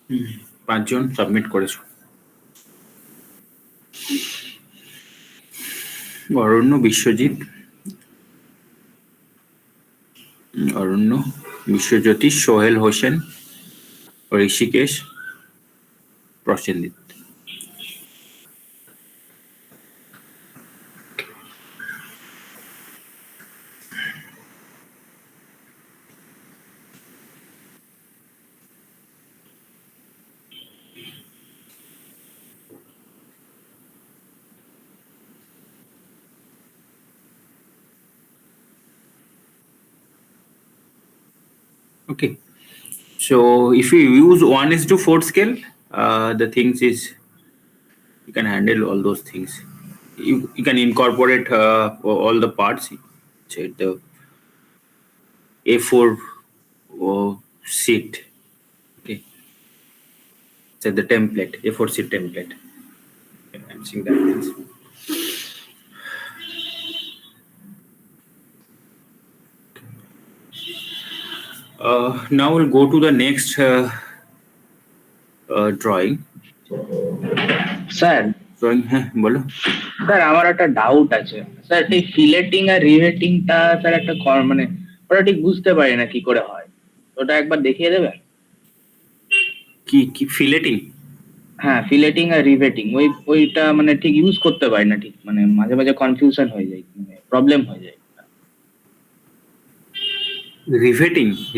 5 জন সাবমিট করেছো। Aranya, Biswajit, Aranya, Biswajyoti, Sohel Hossain, Rishikesh, Prosenjit. Okay, so if you use 1:4 scale, the things is you can handle all those things. You can incorporate all the parts. Say the A4 sheet. Okay, so the template A4 sheet template. Okay, I'm seeing that things. Now we'll go to the next drawing. Sir Drawing, বলো। Sir আমার একটা doubt আছে sir, এই filleting আর রিভেটিংটা sir একটা মানে ওটা ঠিক বুঝতে পারি না কি করে হয়, ওটা একবার দেখিয়ে দেবেন? কি ফিলেটিং? হ্যাঁ, ফিলেটিং আর রিভেটিং ওইটা মানে ঠিক ইউজ করতে পারি না, ঠিক মানে মাঝে মাঝে কনফিউশন হয়ে যায়, মানে প্রবলেম হয়ে যায়।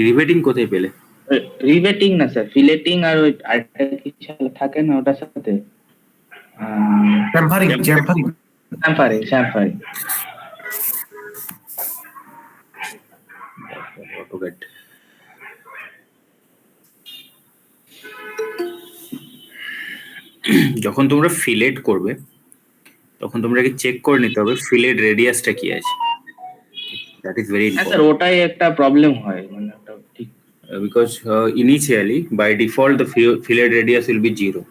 রিভেটিং কোথায় পেলে? রিভেটিং না স্যার, ফিলেটিং আর ওই আরেকটা কিছু থাকে না ওটার সাথে, চ্যাম্পারিং। যখন তোমরা ফিলেট করবে তখন তোমরা কি চেক করে নিতে হবে ফিলেট রেডিয়াসটা কি আছে। That is very important. Sir ওটাই একটা প্রবলেম হয়, মানে ওটা ঠিক because initially by default the fillet radius will be 0.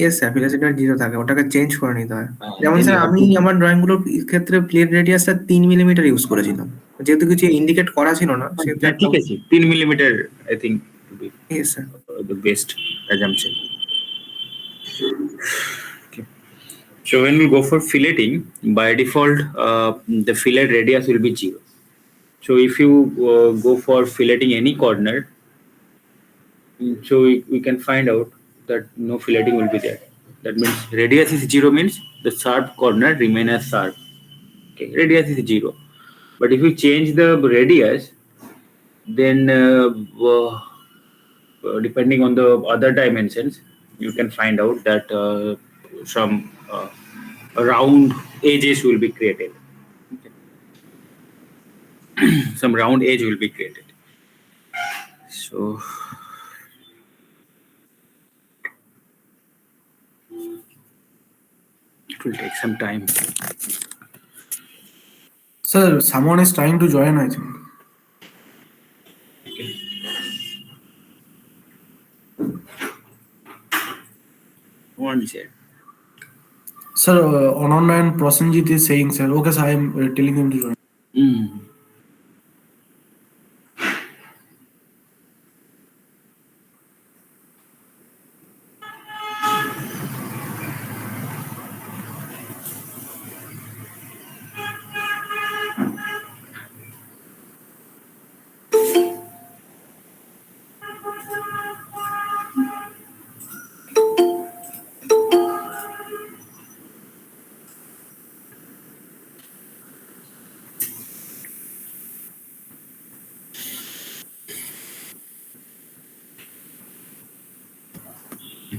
Yes sir, fillet radius 0 থাকে, ওটাকে চেঞ্জ করে নিতে হয়। যেমন স্যার আমি আমার ড্রয়িং গুলোর ক্ষেত্রে ফিলেট রেডিয়াসটা 3 মিলিমিটার ইউজ করেছিলাম, যেহেতু কিছু ইন্ডিকেট করা ছিল না সেটা ঠিক আছে। 3 millimetre I think would be yes sir the best assumption. Okay, so when we go for filleting, by default the fillet radius will be 0. So if you go for filleting any corner, so we can find out that no filleting will be there. That means radius is 0 means the sharp corner remain as sharp. Okay, radius is 0. But if you change the radius, then depending on the other dimensions, you can find out that some round edges will be created. Okay. Some round edge will be created. So it will take some time. Sir, someone is trying to join, I think. Okay. One is here. Sir, Ananda and Prasenjit is saying, sir. Okay, sir, I am telling him to join.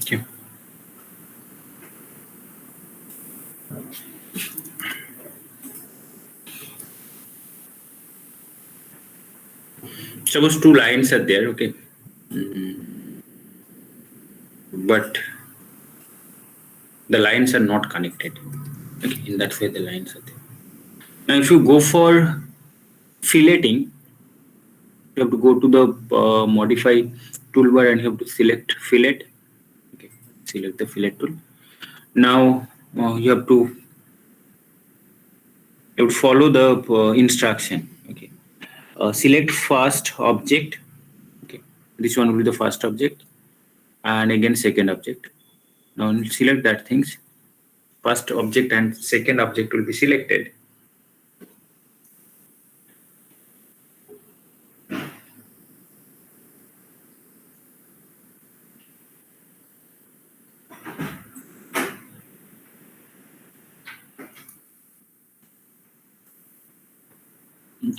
Okay. Suppose 2 lines are there, okay, but the lines are not connected. Okay, in that way the lines are there. Now if you go for filleting, you have to go to the modify toolbar and you have to select fillet. Okay, select the fillet tool. Now you have to follow the instruction. Okay, select first object. Okay, this one will be the first object. and again second object. Now we'll select that things. First object and second object will be selected.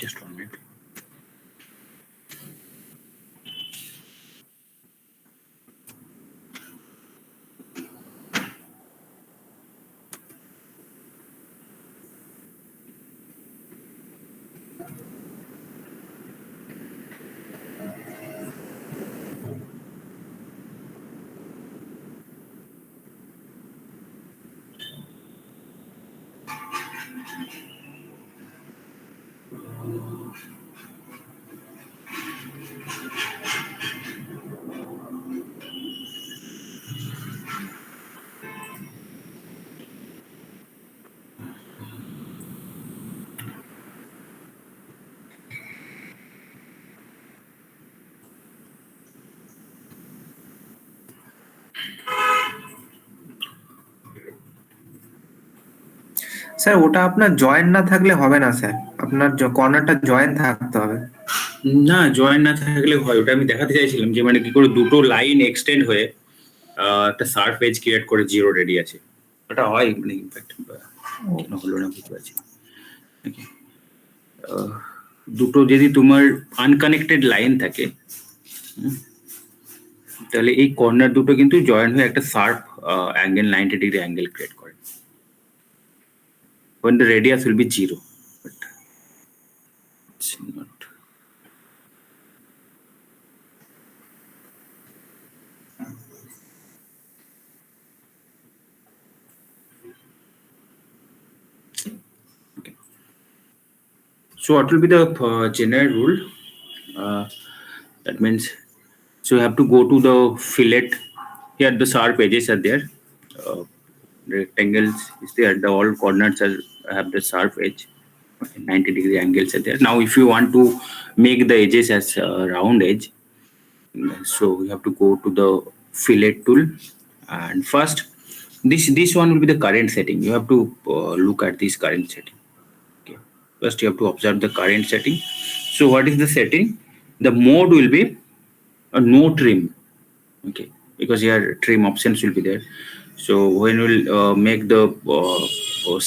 Just 1 minute. Sir ওটা আপনার join না থাকলে হবে না sir, আপনার কর্নারটা join থাকতে হবে। না, জয়েন না থাকলে হয়, ওটা আমি দেখাতে চাইছিলাম যে মানে কি করে দুটো লাইন এক্সটেন্ড হয়ে একটা সার্ফ এজ ক্রিয়েট করে জিরো রেডি আছে, ওটা হয় মানে ইনফ্যাক্ট কেন হলো না বুঝতে পারছি। দুটো যদি তোমার আনকানেক্টেড লাইন থাকে তাহলে এই কর্নার দুটো কিন্তু জয়েন হয়ে একটা sharp angle 90 degree angle create করে when the radius will be 0, but it's not. Okay. So what will be the general rule? That means, so you have to go to the fillet. Here the sharp edges are there. Rectangles is there. The all corners have the sharp edge. 90 degree angles are there. Now, if you want to make the edges as round edge, so you have to go to the fillet tool, and first this one will be the current setting. You have to look at this current setting. Okay, first you have to observe the current setting. So what is the setting? The mode will be a no trim. Okay, because here trim options will be there. So when we'll make the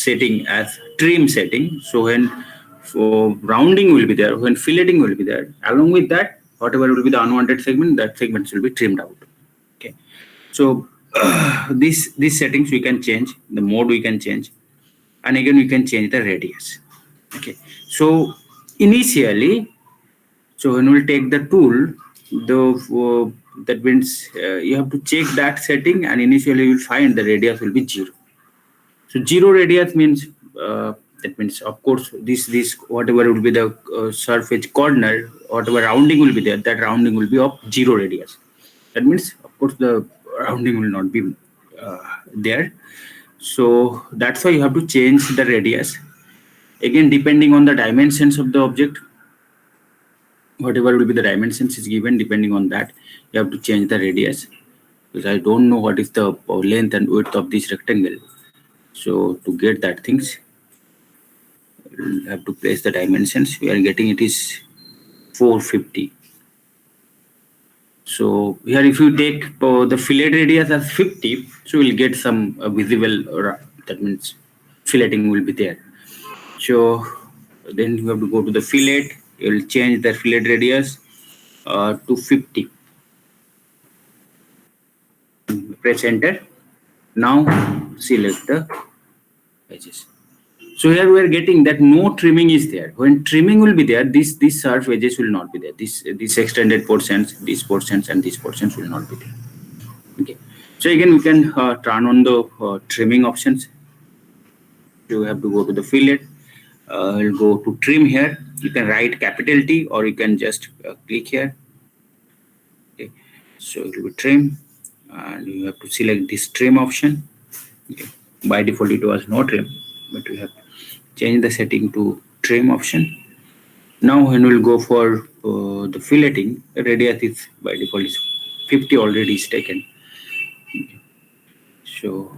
setting as trim setting, so when rounding will be there, when filleting will be there, along with that whatever will be the unwanted segment, that segments will be trimmed out. Okay, so these settings we can change, the mode we can change, and again we can change the radius. Okay, so initially, so when we'll take the tool, the that means you have to check that setting, and initially you'll find the radius will be 0. So 0 radius means that means of course this whatever will be the surface corner, whatever rounding will be there, that rounding will be of 0 radius. That means of course the rounding will not be there. So that's why you have to change the radius. Again, depending on the dimensions of the object, whatever will be the dimensions is given, depending on that you have to change the radius, because I don't know what is the length and width of this rectangle. So to get that things, we'll have to place the dimensions. We are getting it is 450. So here if you take the fillet radius as 50, so we'll get some visible, that means filleting will be there. So then you have to go to the fillet. You will change the fillet radius to 50. Press enter. Now select the edges. So here we are getting that no trimming is there. When trimming will be there, these sharp edges will not be there. These extended portions, these portions, and these portions will not be there. Okay. So again, we can turn on the trimming options. You have to go to the fillet. You'll go to trim here. You can write capital T, or you can just click here. Okay. So it will be trim, and you have to select this trim option. Okay. By default, it was no trim, but we have change the setting to trim option. Now when we'll go for the filleting, the radius is by default is 50 already is taken. So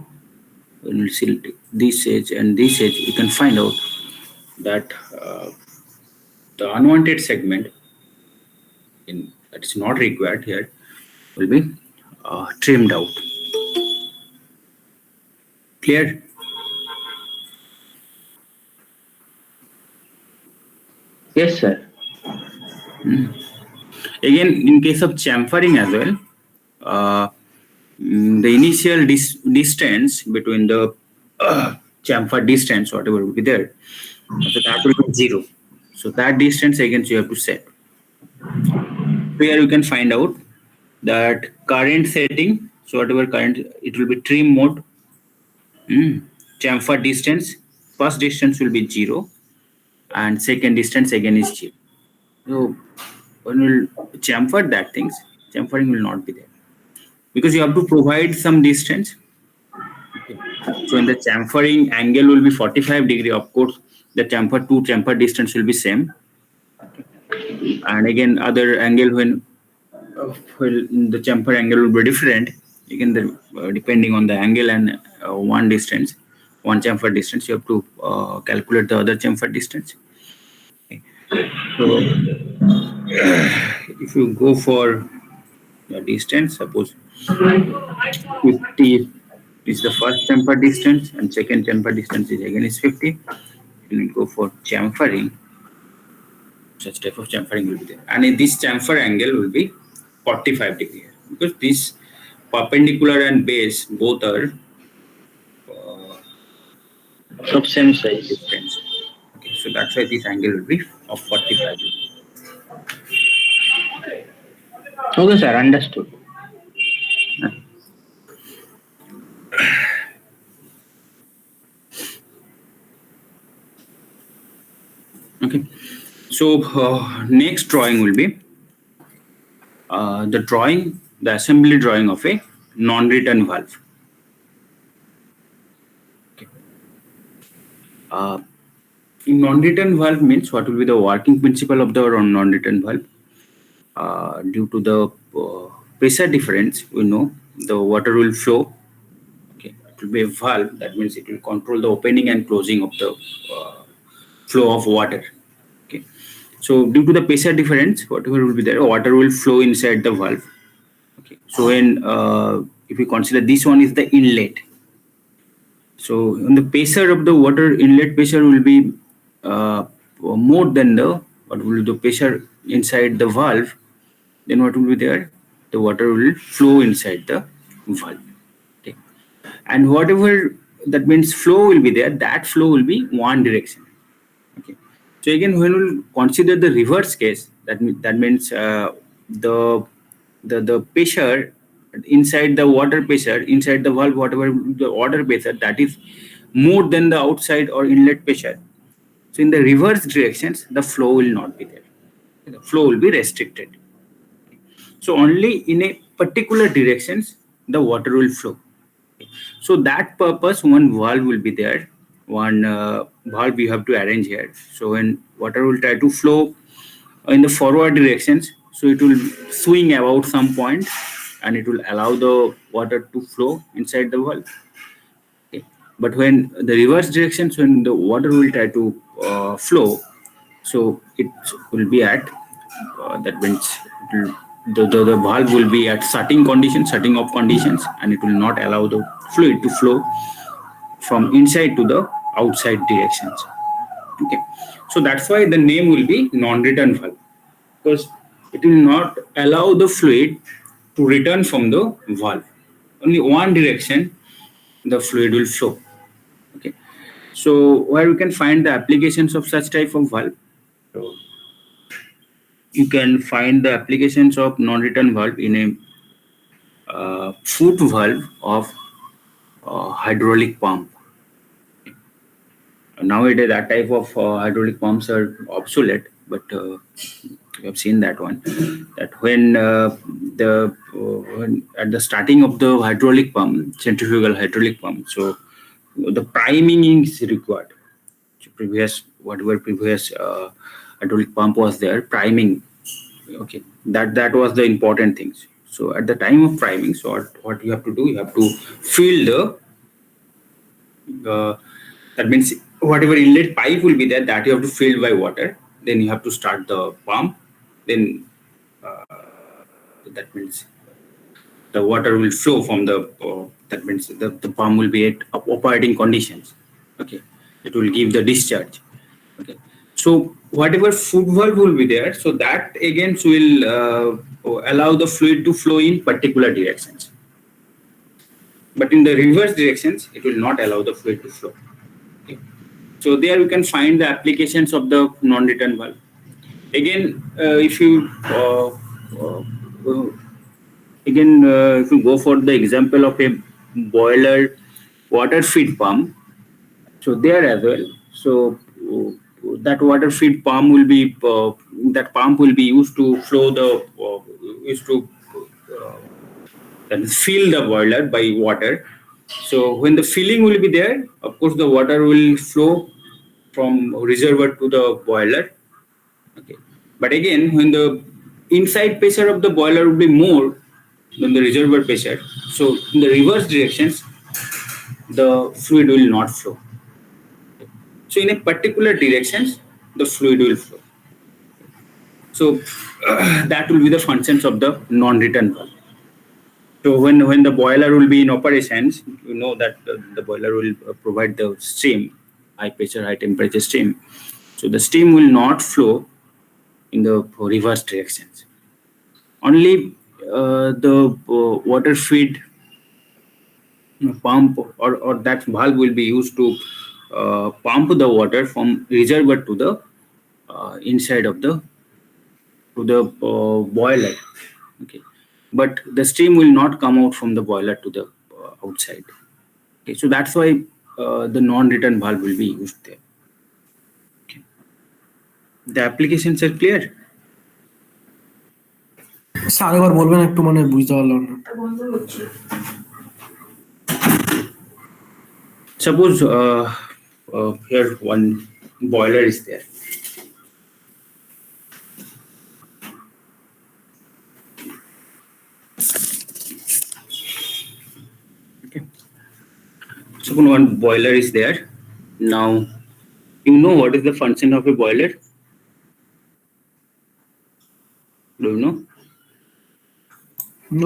when we select this edge and this edge, we can find out that the unwanted segment that is not required here will be trimmed out. Clear? Yes, sir. Again, in case of chamfering as well, the initial distance between the chamfer distance, whatever will be there, so that will be 0. So that distance again you have to set. Here you can find out that current setting, so whatever current, it will be trim mode. Chamfer distance, first distance will be 0 and second distance again is 0. So when we'll chamfer that things, chamfering will not be there because you have to provide some distance. Okay. So in the chamfering, angle will be 45 degree. Of course, the chamfer to chamfer distance will be same. And again, other angle when the chamfer angle will be different. Again, depending on the angle and one distance, one chamfer distance, you have to calculate the other chamfer distance. Okay. So if you go for the distance, suppose 50 is the first chamfer distance and second chamfer distance is again is 50. You will go for chamfering. Such type of chamfering will be there, and in this chamfer angle will be 45 degree because this perpendicular and base both are Of same size. distance. Okay, so that's why this angle will be of 45 degree. Okay, sir. Understood. Okay, so next drawing will be the assembly drawing of a non-return valve. Okay. Non-return valve means what will be the working principle of the non-return valve? Due to the pressure difference, we know the water will flow. Okay, it will be a valve. That means it will control the opening and closing of the flow of water. Okay, so due to the pressure difference, whatever will be there, water will flow inside the valve. Okay, so when if we consider this one is the inlet, so when the pressure of the water, inlet pressure will be more than the what will be the pressure inside the valve, then what will be there? The water will flow inside the valve. Okay, and whatever that means flow will be there, that flow will be one direction. Okay, so again when we'll consider the reverse case, that means the pressure inside the water pressure inside the valve, whatever the water pressure, that is more than the outside or inlet pressure. So in the reverse directions, the flow will not be there. The flow will be restricted. So only in a particular directions the water will flow. So that purpose one valve will be there. One valve we have to arrange here. So when water will try to flow in the forward directions, so it will swing about some point and it will allow the water to flow inside the valve. Okay. But when the reverse directions, when the water will try to flow, so it will be at that means the valve will be at setting off conditions, and it will not allow the fluid to flow from inside to the outside directions. Okay, so that's why the name will be non-return valve, because it will not allow the fluid to return from the valve. Only one direction the fluid will flow. Okay, so where we can find the applications of such type of valve. So you can find the applications of non-return valve in a foot valve of hydraulic pump. Nowadays, that type of hydraulic pumps are obsolete, but we have seen that one. That when when at the starting of the hydraulic pump, centrifugal hydraulic pump, so the priming is required. So whatever previous hydraulic pump was there, priming. Okay, that was the important things. So at the time of priming, so what you have to do, you have to fill that means whatever inlet pipe will be there, that you have to fill by water. Then you have to start the pump. Then that means the water will flow from that means the pump will be at operating conditions. Okay, it will give the discharge. Okay, so whatever foot valve will be there, so that again will allow the fluid to flow in particular directions. But in the reverse directions, it will not allow the fluid to flow. Okay. So there we can find the applications of the non-return valve. Again, if you if you go for the example of a boiler water feed pump, so there as well. So that water feed pump will be used to flow the used to that is fill the boiler by water. So when the filling will be there, of course the water will flow from reservoir to the boiler. Okay. But again, when the inside pressure of the boiler will be more than the reservoir pressure, so in the reverse directions, the fluid will not flow. So in a particular directions, the fluid will flow. So that will be the functions of the non-return valve. So when the boiler will be in operations, you know that the boiler will provide the steam, high pressure, high temperature steam. So the steam will not flow in the reverse directions. Only the water feed pump or that valve will be used to pump the water from reservoir to the inside of the boiler. Okay, but the steam will not come out from the boiler to the outside. Okay, so that's why the non-return valve will be used there. Okay. The applications are clear. Sir আরেকবার বলবেন একটু, মানে বুঝতে পারলাম না। Suppose here one boiler is there. Okay. Suppose one boiler is there. Now, you know what is the function of a boiler? Do you know?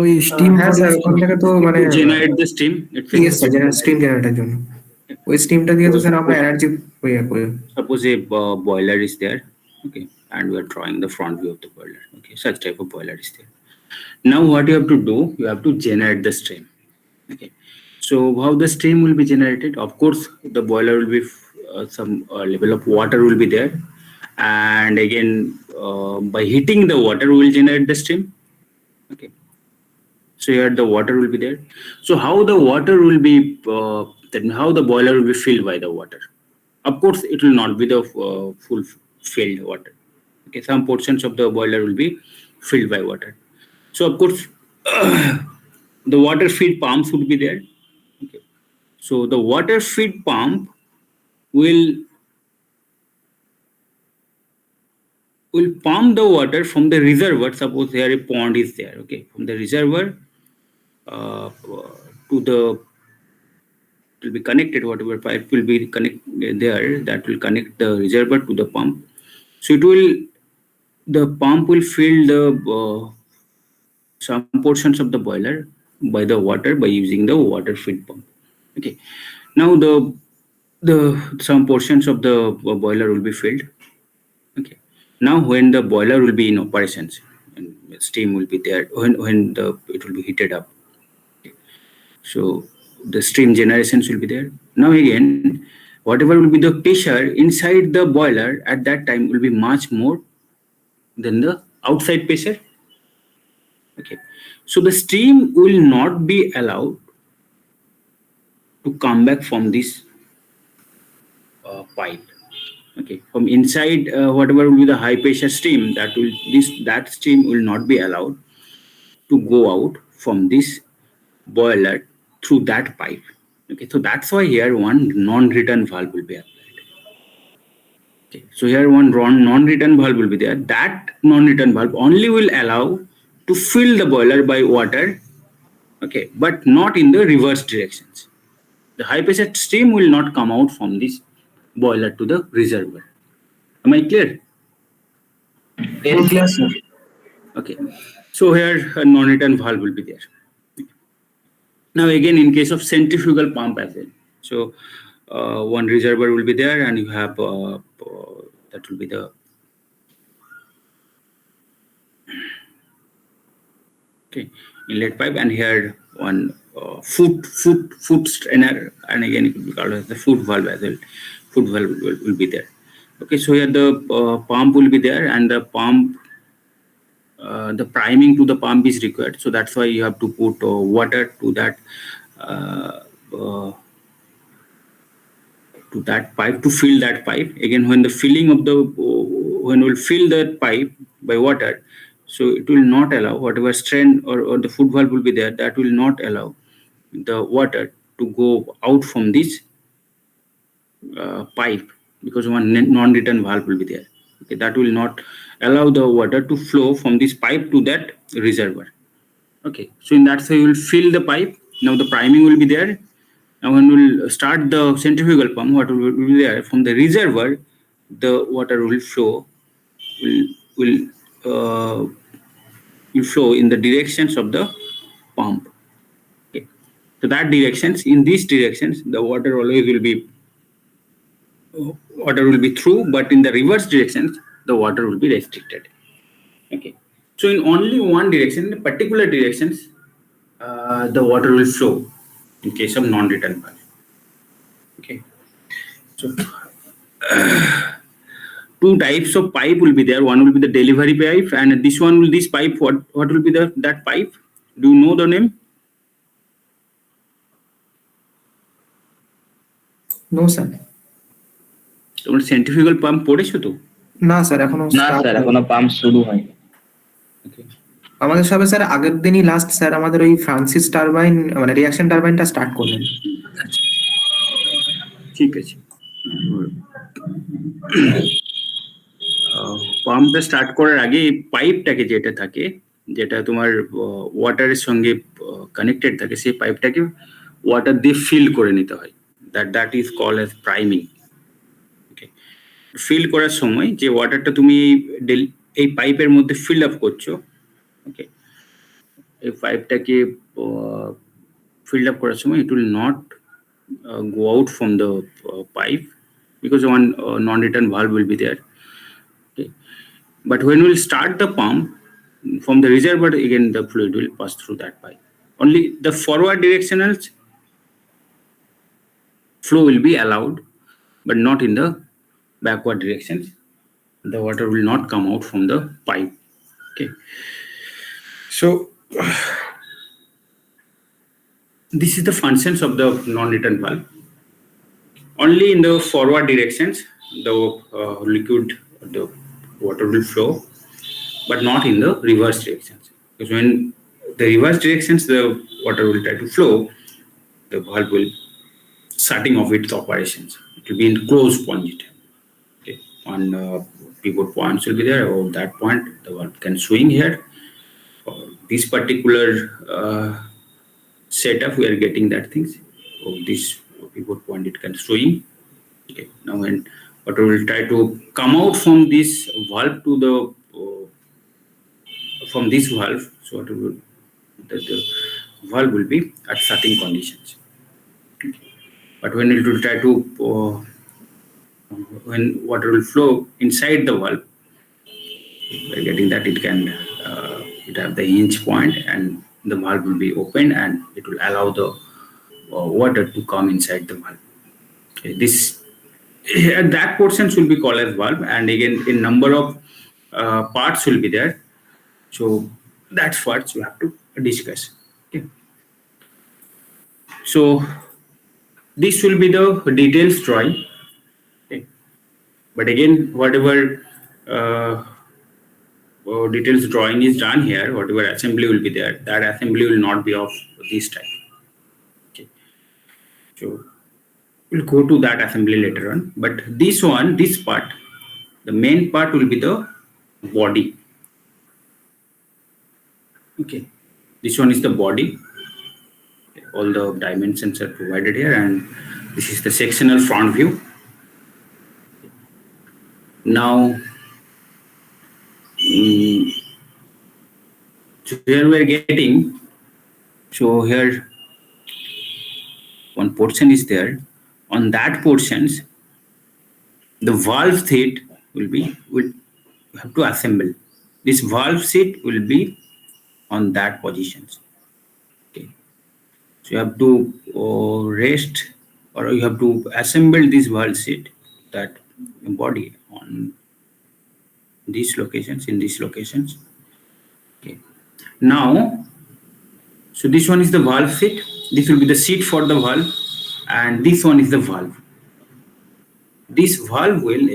ওই steam, হ্যাঁ sir, ওখান থেকে তো মানে generate the steam. Yes sir, steam জেনারেটরের জন্য ওই স্টিমটা দিয়ে তো স্যার আমরা এনার্জি ইয়ে করি। Suppose a boiler is there, okay, and we are drawing the front view of the boiler. Okay, such type of boiler is there. Now what you have to do, you have to generate the steam. Okay, so how the steam will be generated? Of course, the boiler will be some level of water will be there, and again by heating the water, we will generate the steam. Okay, so here the water will be there. So how the water will be then how the boiler will be filled by the water? Of course, it will not be the full filled water. Okay, some portions of the boiler will be filled by water. So of course, the water feed pumps would be there. Okay, so the water feed pump will pump the water from the reservoir. Suppose here a pond is there. Okay, from the reservoir to the it will be connected, whatever pipe will be connected there, that will connect the reservoir to the pump. So the pump will fill the some portions of the boiler by the water by using the water feed pump. Okay, now the some portions of the boiler will be filled. Okay, now when the boiler will be in operations and steam will be there, when it will be heated up. Okay. So the steam generations will be there. Now again, whatever will be the pressure inside the boiler at that time will be much more than the outside pressure. Okay, so the steam will not be allowed to come back from this pipe. Okay, from inside whatever will be the high pressure steam, that steam will not be allowed to go out from this boiler through that pipe. Okay, so that's why here one non-return valve will be applied. Okay, so here one non-return valve will be there. That non-return valve only will allow to fill the boiler by water, okay, but not in the reverse directions. The high pressure stream will not come out from this boiler to the reservoir. Am I clear? Yes. Clear, sir. Okay. So here a non-return valve will be there. Now again, in case of centrifugal pump as well. So one reservoir will be there, and you have that will be the inlet pipe, and here one foot strainer, and again it will be called as the foot valve as well. Foot valve will be there. Okay, so here the pump will be there, and the priming to the pump is required. So that's why you have to put water to that uh, uh, pipe to fill that pipe. Again, when the filling of the when we'll fill that pipe by water, so it will not allow whatever strain or the foot valve will be there, that will not allow the water to go out from this pipe, because one non-return valve will be there. Okay, that will not allow the water to flow from this pipe to that reservoir. Okay, so in that way you will fill the pipe. Now the priming will be there. Now when we'll start the centrifugal pump, water will be there from the reservoir. The water will flow, will will uh, will flow in the directions of the pump. Okay, so that directions, in these directions, the water always will be through, but in the reverse directions, the water will be restricted. Okay, so in only one direction, in particular directions, the water will flow in case of non-return valve. Okay, so two types of pipe will be there. One will be the delivery pipe, and this pipe, what will be that pipe? Do you know the name? No, sir. তোমরা centrifugal pump পড়েছো তো? না sir, এখনো না sir, এখনো pump শুরু হয়নি। আমাদের সবে স্যার আগের দিনই লাস্ট স্যার আমাদের ওই ফ্রান্সিস টারবাইন মানে রিঅ্যাকশন টারবাইনটা স্টার্ট করলেন। ঠিক আছে, পাম্পটা স্টার্ট করার আগে এই পাইপটাকে যেটা থাকে, যেটা তোমার ওয়াটারের সঙ্গে কানেক্টেড থাকে, সেই পাইপটাকে ওয়াটার দিয়ে ফিল করে নিতে হয়। That is call as priming. Okay, fill করার সময় যে ওয়াটারটা তুমি এই পাইপের মধ্যে ফিল আপ করছো, ওকে, এই পাইপটাকে ফিল আপ করার সময় it will not go out from the pipe, because one non-return valve will be there. Okay. But when we'll start the pump from the reservoir, again the fluid will pass through that pipe. Only the forward directional flow will be allowed, but not in the backward directions. The water will not come out from the pipe. Okay. So this is the functions of the non-return valve. Only in the forward directions, the liquid, the water will flow, but not in the reverse directions. Because when the reverse directions, the water will try to flow, the valve will starting off its operations. It will be in closed point. Okay. One pivot points will be there. Or that point, the valve can swing here. For this particular setup, we are getting that things. Of this pivot point, it can swing. Okay. Now when water will try to come out from this valve to the from this valve, so the valve will be at certain conditions. Okay. But when it will try to when water will flow inside the valve, we are getting that it can it have the hinge point, and the valve will be open, and it will allow the water to come inside the valve. Okay. This that portions will be called as valve, and again in number of parts will be there. So that's what you have to discuss. Okay. So this will be the details drawing. Okay. But again, whatever details drawing is done here, whatever assembly will be there, that assembly will not be of this type. Okay. So we'll go to that assembly later on. But this part, the main part will be the body. Okay, this one is the body. All the dimensions are provided here, and this is the sectional front view. Now, so here we are getting, so here one portion is there. On that portions, the valve seat will have to assemble. This valve seat will be on that positions. Okay, so you have to rest, or you have to assemble this valve seat, that body on these locations, in these locations. Okay, now, so this one is the valve seat. This will be the seat for the valve, and this one is the valve. This valve will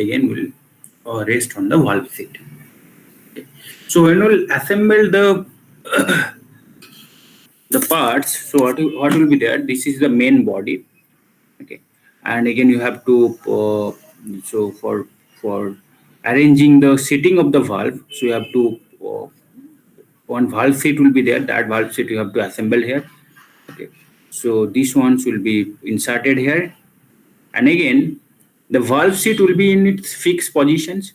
rest on the valve seat. Okay. So when we'll assemble the parts, so what will be there? This is the main body. Okay, and again you have to so for arranging the seating of the valve, so you have to one valve seat will be there. That valve seat you have to assemble here. Okay, so these ones will be inserted here, and again the valve seat will be in its fixed positions.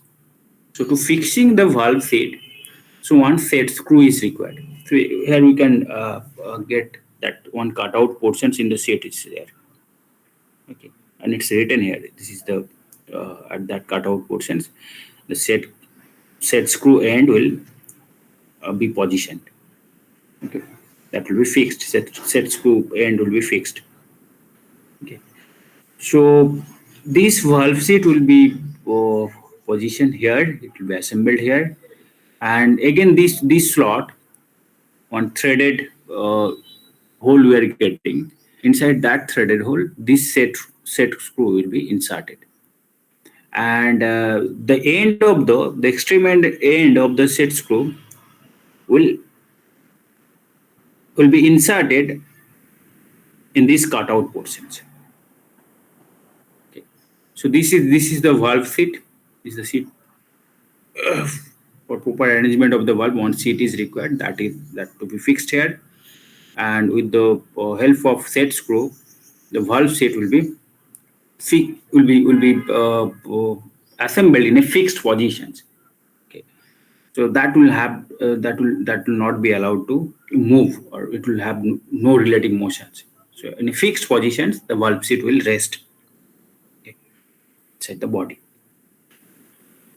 So to fixing the valve seat, so one set screw is required. So here we can get that one cutout portions in the set is there. Okay, and it's written here. This is the at that cutout portions, the set screw end will be positioned. Okay, that will be fixed. Set screw end will be fixed. Okay, so this valve seat will be positioned here. It will be assembled here, and again this slot, one threaded hole we are getting. Inside that threaded hole, this set screw will be inserted, and the end of the extreme end of the set screw will be inserted in these cutout portions. Okay. So this is the valve seat. This is the seat for proper arrangement of the valve. One seat is required, that to be fixed here, and with the help of set screw, the valve seat will be assembled in a fixed positions. Okay, so that will have that will not be allowed to move, or it will have no relative motions. So in a fixed positions, the valve seat will rest. Okay, inside the body.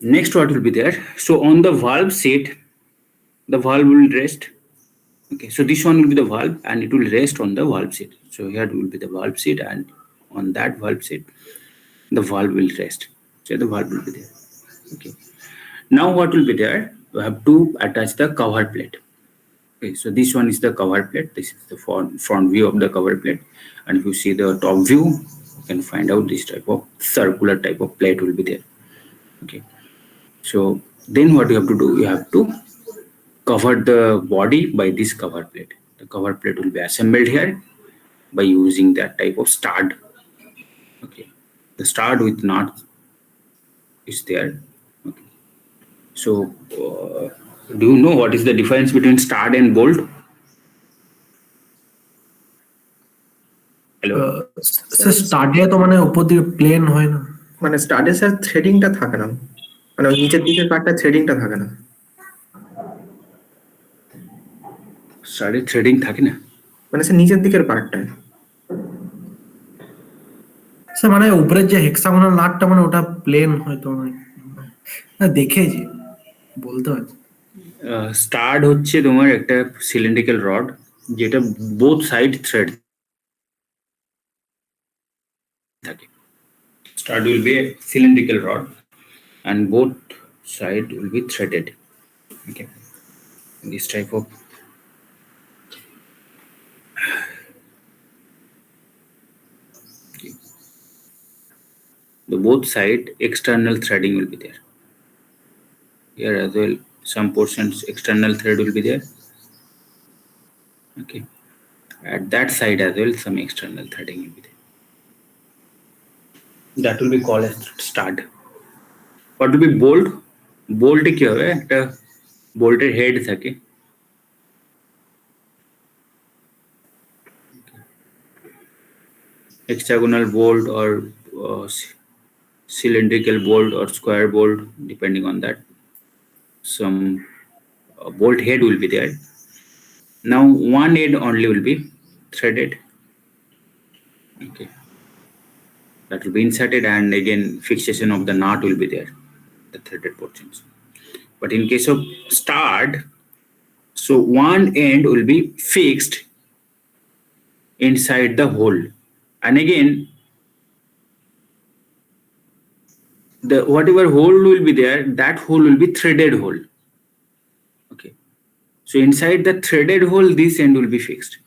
Next, what will be there? So on the valve seat, the valve will rest. Okay, so this one will be the valve, and it will rest on the valve seat. So here will be the valve seat, and on that valve seat, the valve will rest. So the valve will be there. Okay. Now what will be there? You have to attach the cover plate. Okay, so this one is the cover plate. This is the front view of the cover plate, and if you see the top view, you can find out this type of circular type of plate will be there. Okay. So then what you have to do? You have to cover the body by this cover plate. The cover plate will be assembled here by using that type of stud. Okay, the stud with knot is there. Okay. So do you know what is the difference between stud and bolt? Hello. Sir স্টাডে তো মানে উপর দিকে plane হয় না, মানে স্টাডে sir থ্রেডিংটা থাকে না, মানে ওই নিচের দিকের পার্টটা থ্রেডিংটা থাকে না। স্টাডে থ্রেডিং থাকে না, মানে স্যার নিচের দিকের পার্টটায় স্যার, মানে উপরের যে হেক্সাগোনাল নাটটা মানে ওটা প্লেন হয়তো না, দেখেছি বলতে পারছি। স্টাড হচ্ছে তোমার একটা সিলিন্ড্রিক্যাল রড, যেটা বোথ সাইড থ্রেড থাকে। Stud will be a cylindrical rod, and both side will be threaded. Okay, this type of the both side external threading will be there. Here as well, some portions external thread will be there. Okay, at that side as well, some external threading will be there. That will be called as stud. What will be bolt? Bolt কি হবে? একটা bolted head থাকে, hexagonal bolt or cylindrical bolt or square bolt, depending on that. Some bolt head will be there. Now one end only will be threaded. Okay, that will be inserted, and again fixation of the knot will be there, the threaded portions. But in case of stud, so one end will be fixed inside the hole, and again the whatever hole will be there, that hole will be threaded hole. Okay, so inside the threaded hole, this end will be fixed.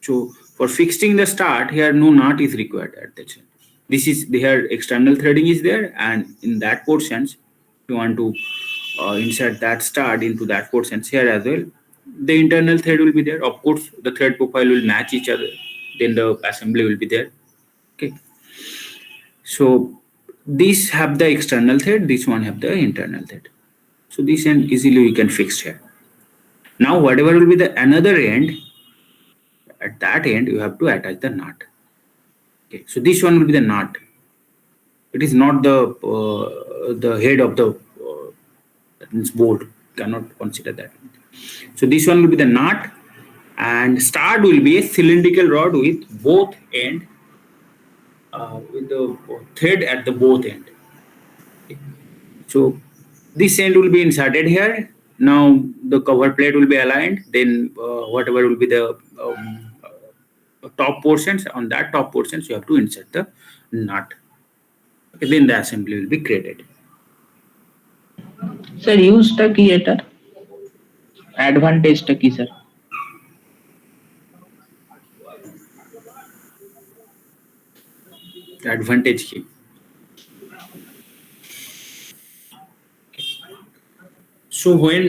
So for fixing the stud here, no knot is required at that end. This is here external threading is there, and in that portions you want to insert that stud into that portions here as well. The internal thread will be there. Of course, the thread profile will match each other. Then the assembly will be there. Okay. So these have the external thread. This one have the internal thread. So this end easily we can fix here. Now whatever will be the another end, at that end you have to attach the knot. Okay. So this one will be the knot. It is not the head of the that means bolt. Cannot consider that. So this one will be the knot, and stud will be a cylindrical rod with both end with the thread at the both end. Okay. So this end will be inserted here. Now the cover plate will be aligned. Then whatever will be the top portions, on that top portions you have to insert the nut. Okay, then the assembly will be created. Sir ইউজটা কি এটার, অ্যাডভান্টেজটা কি sir? Advantage কি? So when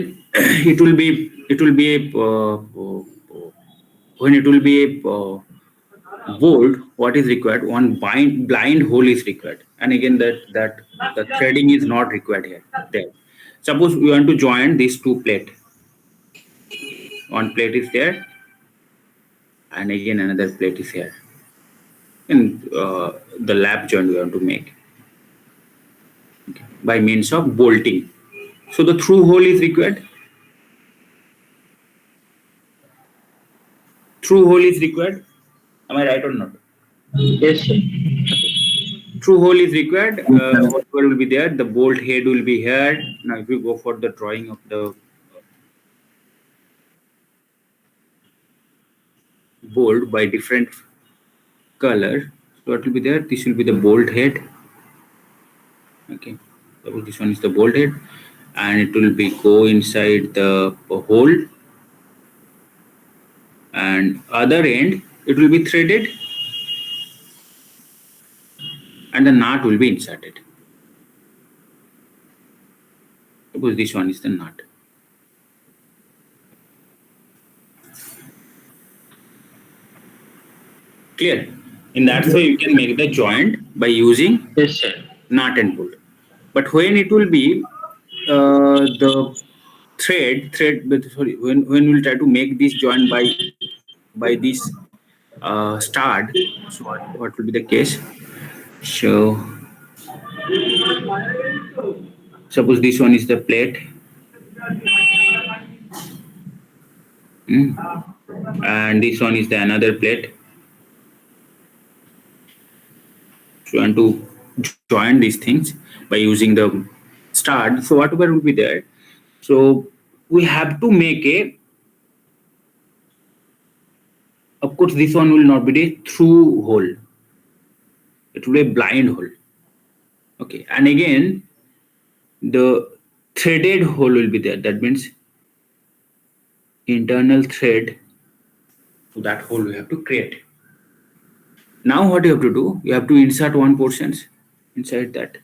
it will be a when it will be a bolt, what is required? One blind hole is required, and again that the threading is not required here. There, suppose we want to join these two plate. One plate is there, and again another plate is here. And the lap joint we want to make, okay, by means of bolting. So the through hole is required. Through hole is required. Am I right or not? Yes, sir. Through hole is required. Whatever will be there, the bolt head will be here. Now, if you go for the drawing of the bolt by different color, so what will be there? This will be the bolt head. Okay, so this one is the bolt head, and it will be go inside the hole, and other end it will be threaded, and the knot will be inserted. Suppose this one is the knot. Clear? In that way you can make the joint by using Yes, sir. knot and bolt. But when it will be the when we'll try to make this joint by this stud, so what will be the case? So suppose this one is the plate, and this one is the another plate. So you want to join these things by using the stud. So whatever will be there, so we have to make a, of course this one will not be a through hole, it will be a blind hole. Okay, and again the threaded hole will be there. That means internal thread to that hole we have to create. Now what you have to do, you have to insert one portions inside that.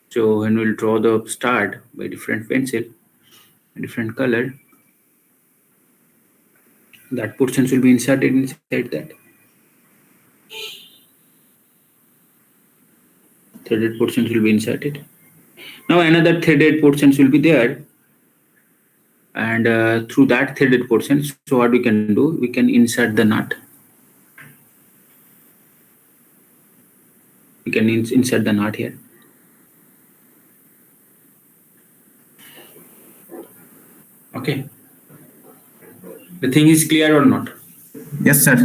So when we'll draw the stud by different pencil, different color, that portions will be inserted inside that. Threaded portions will be inserted. Now another threaded portions will be there, and through that threaded portions, so what we can do, we can insert the nut. You can insert the nut here. Okay. The thing is clear or not? Yes, sir.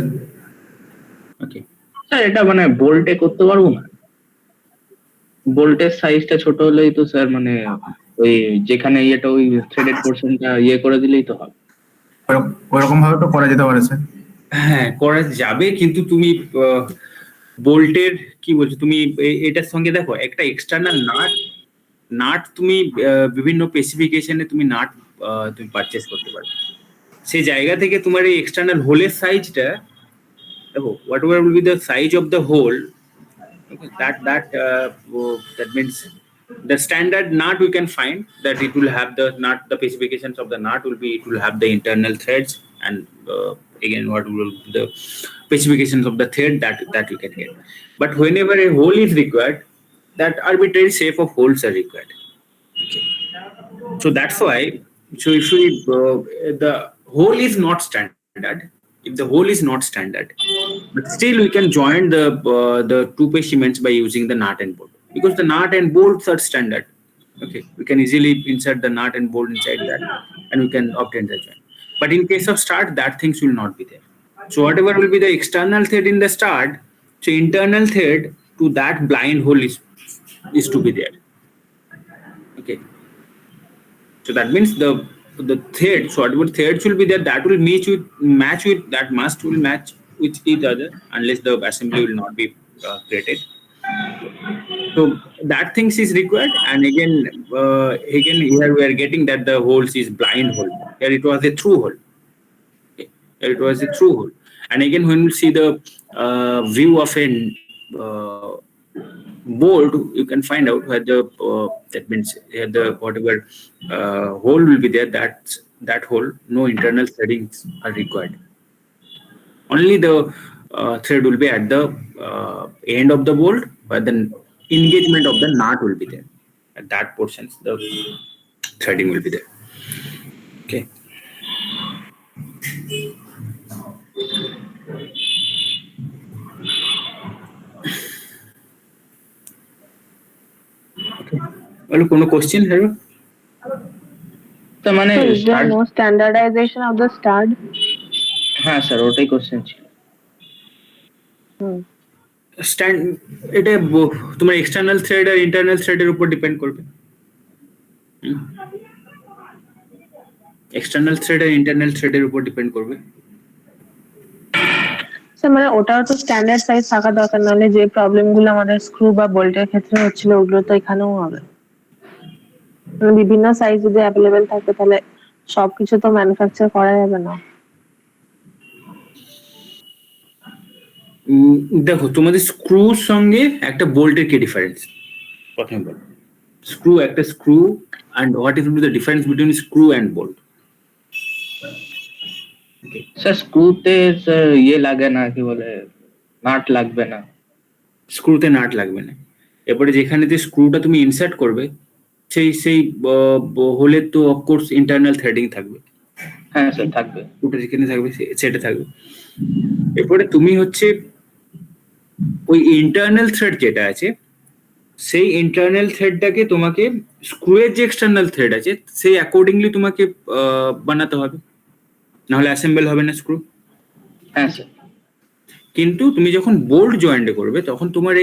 Okay. Sir এটা মানে বোল্টে করতে পারবো না? বোল্টের সাইজটা ছোট হলেই তো sir মানে ওই যেখানে ইয়েটা ওই থ্রেডেড পোর্শনটা ইয়ে করে দিলেই তো হবে। ওরকম ভাবে তো করা যেতে পারে স্যার। হ্যাঁ, করা যাবে, কিন্তু তুমি বোল্টের কি বলছো, তুমি এটার সঙ্গে দেখো একটা এক্সটার্নাল নাট তুমি বিভিন্ন স্পেসিফিকেশনে তুমি নাট তুমি পারচেস করতে পারবে। সেই জায়গা থেকে তোমার এই এক্সটার্নাল হোলের সাইজটা দেখো, whatever will be the size of the hole, that means the standard nut we can find that it will have the nut, the specifications of the nut will be, it will have the internal threads, and again what will be the specifications of the thread that you can get. But whenever a hole is required, that arbitrary shape of holes are required. Okay. So that's why, so if we the hole is not standard, if the hole is not standard, but still we can join the two specimens by using the nut and bolt, because the nut and bolts are standard. Okay, we can easily insert the nut and bolt inside that, and we can obtain the joint. But in case of start, that things will not be there. So whatever will be the external thread in the start, so internal thread to that blind hole is to be there. Okay. So that means the thread, so whatever threads will be there, that will match with that must will match with each other, unless the assembly will not be created. So that things is required, and again here we are getting that the holes is blind hole. Here it was a through hole. Okay. Here it was a through hole, and again when we see the view of a board, you can find out where the that means here the whatever hole will be there, that hole no internal threadings are required. Only the thread will be at the end of the bolt, but the engagement of the nut will be there. At that portion, the threading will be there. Okay. Well, কোনো question here? তো মানে So is there no standardization of the stud? হ্যাঁ sir ওটাই question ছিল। এটা তোমার external thread আর internal থ্রেডের উপর ডিপেন্ড করবে। এক্সটার্নাল থ্রেড আর ইন্টারনাল থ্রেডের উপর ডিপেন্ড করবে। স্যার মানে ওটাও তো স্ট্যান্ডার্ড সাইজ থাকা দরকার, নাহলে যে প্রবলেম গুলো আমাদের স্ক্রু বা বোল্টের ক্ষেত্রে হচ্ছিল ওগুলো তো এখানেও হবে। মানে বিভিন্ন সাইজ যদি অ্যাভেলেবেল থাকে তাহলে সবকিছু তো ম্যানুফ্যাকচার করা যাবে না। দেখো তোমাদের স্ক্রুর সঙ্গে একটা বোল্টের কি ডিফারেন্স, প্রথমে বলো। স্ক্রু একটা screw, and what is the difference between screw and bolt? Sir স্ক্রুতে ইয়ে লাগে না, কি বলে নাট লাগবে না। স্ক্রুতে নাট লাগবে না। এরপরে যেখানে যে স্ক্রুটা তুমি ইনসার্ট করবে সেই হোলের তো অফকোর্স ইন্টারনাল থ্রেডিং থাকবে। হ্যাঁ স্যার থাকবে, স্ক্রুটা যেখানে থাকবে সেটা থাকবে। এরপরে তুমি হচ্ছে ওই ইন্টারনাল থ্রেড যেটা আছে, সেই ইন্টারনাল থ্রেডটাকে তোমাকে স্ক্রুয়ের যে এক্সটার্নাল থ্রেড আছে সেই অ্যাকর্ডিংলি তোমাকে বানাতে হবে, নাহলে অ্যাসেম্বল হবে না স্ক্রু। হ্যাঁ স্যার। কিন্তু তুমি যখন বোল্ট জয়েন্টে করবে তখন তোমার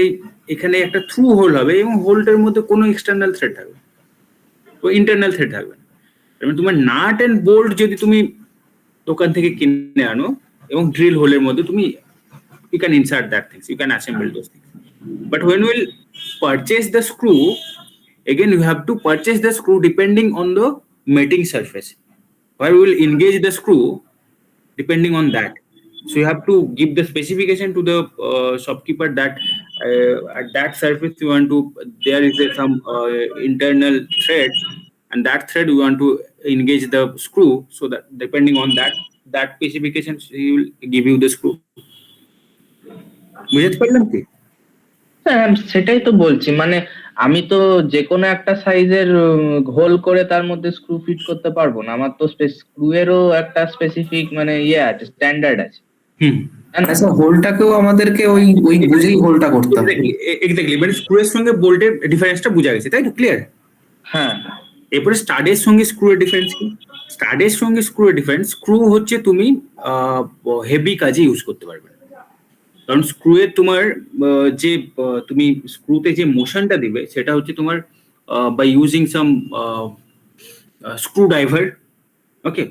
এখানে একটা থ্রু হোল হবে, এবং হোলটার মধ্যে কোনো এক্সটার্নাল থ্রেড থাকবে, তো ইন্টারনাল থ্রেড থাকবে না। তোমার নাট অ্যান্ড বোল্ট যদি তুমি দোকান থেকে কিনে আনো এবং ড্রিল হোলের মধ্যে তুমি you can insert that things, you can assemble those things. But when we'll purchase the screw, again you have to purchase the screw depending on the mating surface, where we will engage the screw depending on that. So you have to give the specification to the shopkeeper that at that surface you want to, there is some internal thread, and that thread you want to engage the screw, so that depending on that specification he will give you the screw. বুঝতে পারলাম কি? হ্যাঁ সেটাই তো বলছি, মানে আমি তো যে কোনো একটা সাইজের হোল করে তার মধ্যে স্ক্রু ফিট করতে পারবো না, আমার তো স্ক্রু এরও একটা স্পেসিফিক মানে ইয়ে আছে, স্ট্যান্ডার্ড আছে। আচ্ছা, হোলটাকেও আমাদেরকে ওই ওই বুঝেই হোলটা করতে হবে। এক্স্যাক্টলি, মানে স্ক্রু এর সঙ্গে বোল্টের ডিফারেন্সটা বোঝা গেছে, তাই তো? ক্লিয়ার? হ্যাঁ এরপরে স্টাডের সঙ্গে স্ক্রু এর ডিফারেন্স কি? স্টাডের সঙ্গে স্ক্রু এর ডিফারেন্স, স্ক্রু হচ্ছে তুমি হেভি কাজে ইউজ করতে পারবে না। কারণ স্ক্রু এ তোমার যে তুমি স্ক্রুতে যে মোশনটা দিবে সেটা হচ্ছে তোমার by using some screwdriver. Okay,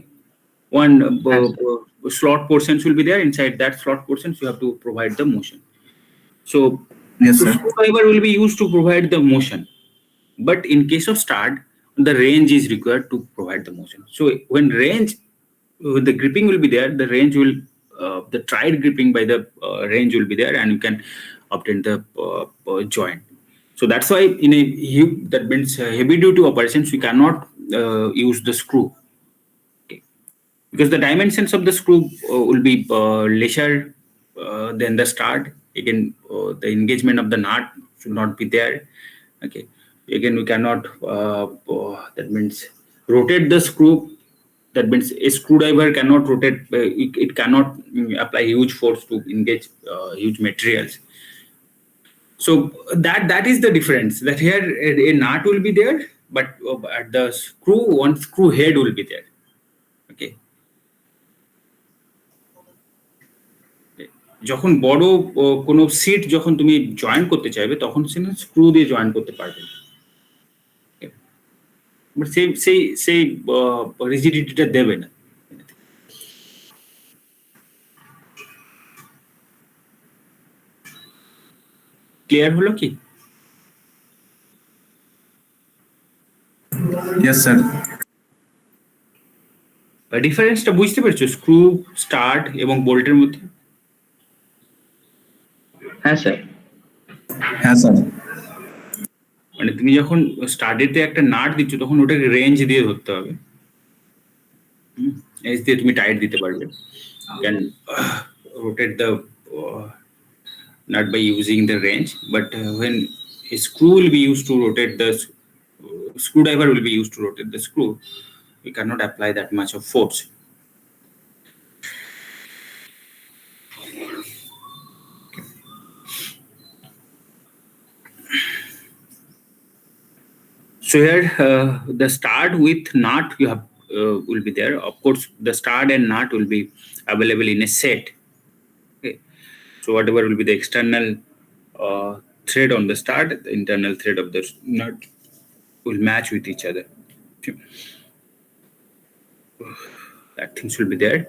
one হ্যাঁ sir slot portions will be there. Inside that slot portions you have to provide the motion. So, Yes, so sir. screwdriver will be used to provide the motion, but in case of stud the range is required to provide the motion. So when range, the gripping will be there, the range will the tried gripping by the range will be there, and you can obtain the joint. So that's why in a that means heavy duty operations we cannot use the screw, because the dimensions of the screw will be lesser than the stud. Again, the engagement of the nut should not be there. Okay, again we cannot that means rotate the screw. That means a screwdriver cannot rotate, it cannot apply huge force to engage huge materials. So that is the difference, that here a nut will be there, but at the screw one screw head will be there. Okay, যখন বড় কোনো seat যখন তুমি join করতে চাইবে তখন সেটা screw দিয়ে জয়েন করতে পারবে, বাট সেই সেই সেই রিজিডিটিটা দেবে না। ক্লিয়ার হলো কি? Yes, sir. ডিফারেন্সটা বুঝতে পেরেছো স্ক্রু, স্টাড এবং বোল্টের মধ্যে? হ্যাঁ স্যার হ্যাঁ স্যার। মানে তুমি যখন স্টাডেতে একটা নাট দিচ্ছ তখন ওটাকে রেঞ্জ দিয়ে ধরতে হবে, রেঞ্জ দিয়ে তুমি টাইট দিতে পারবে। Can rotate the nut by using the range, but when a screw will be used to rotate the screwdriver will be used to rotate the screw, we cannot apply that much of force. So here the stud with nut you have will be there. Of course, the stud and nut will be available in a set. Okay, so whatever will be the external thread on the stud, the internal thread of the nut will match with each other. Okay. That things will be there.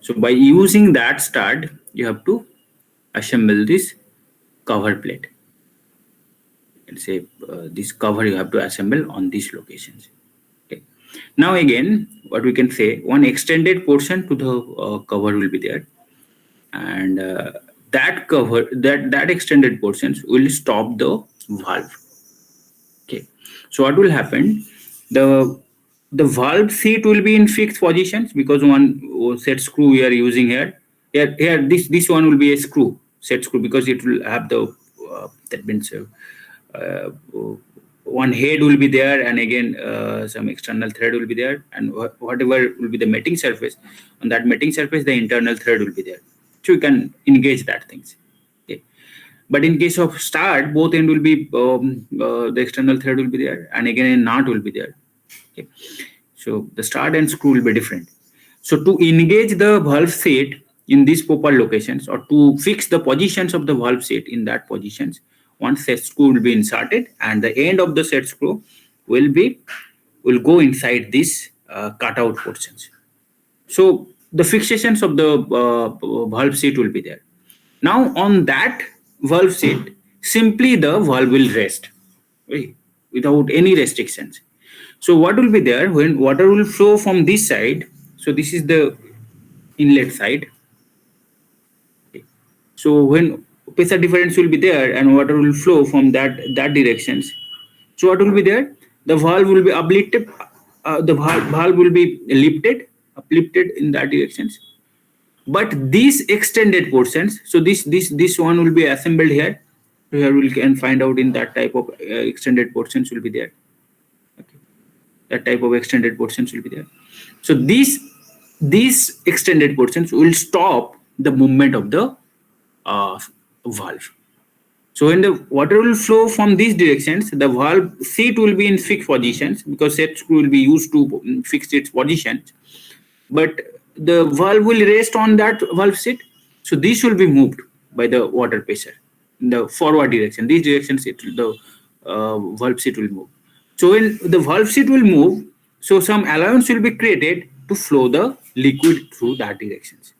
So by using that stud, you have to assemble this cover plate. And say this cover you have to assemble on these locations. Okay. Now again, what we can say, one extended portion to the cover will be there, and that cover, that extended portions will stop the valve. Okay. So what will happen? The valve seat will be in fixed positions, because one set screw we are using here. Here this one will be a screw, set screw, because it will have the that means uh, one head will be there, and again some external thread will be there, and whatever will be the mating surface, on that mating surface the internal thread will be there, so you can engage that things. Okay. But in case of stud, both end will be the external thread will be there, and again a knot will be there. Okay. So the stud and screw will be different. So to engage the valve seat in these proper locations, or to fix the positions of the valve seat in that positions, one set screw will be inserted, and the end of the set screw will go inside these cutout portions. So the fixations of the valve seat will be there. Now on that valve seat, simply the valve will rest, right, without any restrictions. So what will be there when water will flow from this side? So this is the inlet side. Okay. So when pressure difference will be there and water will flow from that directions, so what will be there? The valve will be uplifted. The valve will be uplifted in that directions. But these extended portions, so this one will be assembled here. Here we can find out in that type of extended portions will be there. Okay. That type of extended portions will be there. So these extended portions will stop the movement of the valve. So when the water will flow from these directions, the valve seat will be in fixed positions because set screw will be used to fix its positions. But the valve will rest on that valve seat. So this will be moved by the water pressure in the forward direction. These directions the valve seat will move. So when the valve seat will move, so some allowance will be created to flow the liquid through that directions.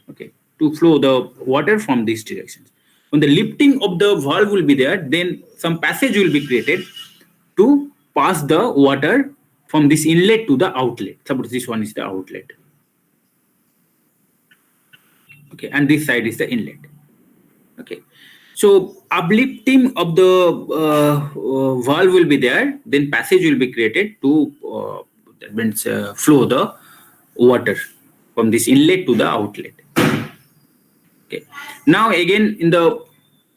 Okay, to flow the water from these directions. When the lifting of the valve will be there, then some passage will be created to pass the water from this inlet to the outlet. Suppose this one is the outlet. Okay, and this side is the inlet. Okay, so uplifting of the valve will be there, then passage will be created to that means flow the water from this inlet to the outlet. Okay, now again in the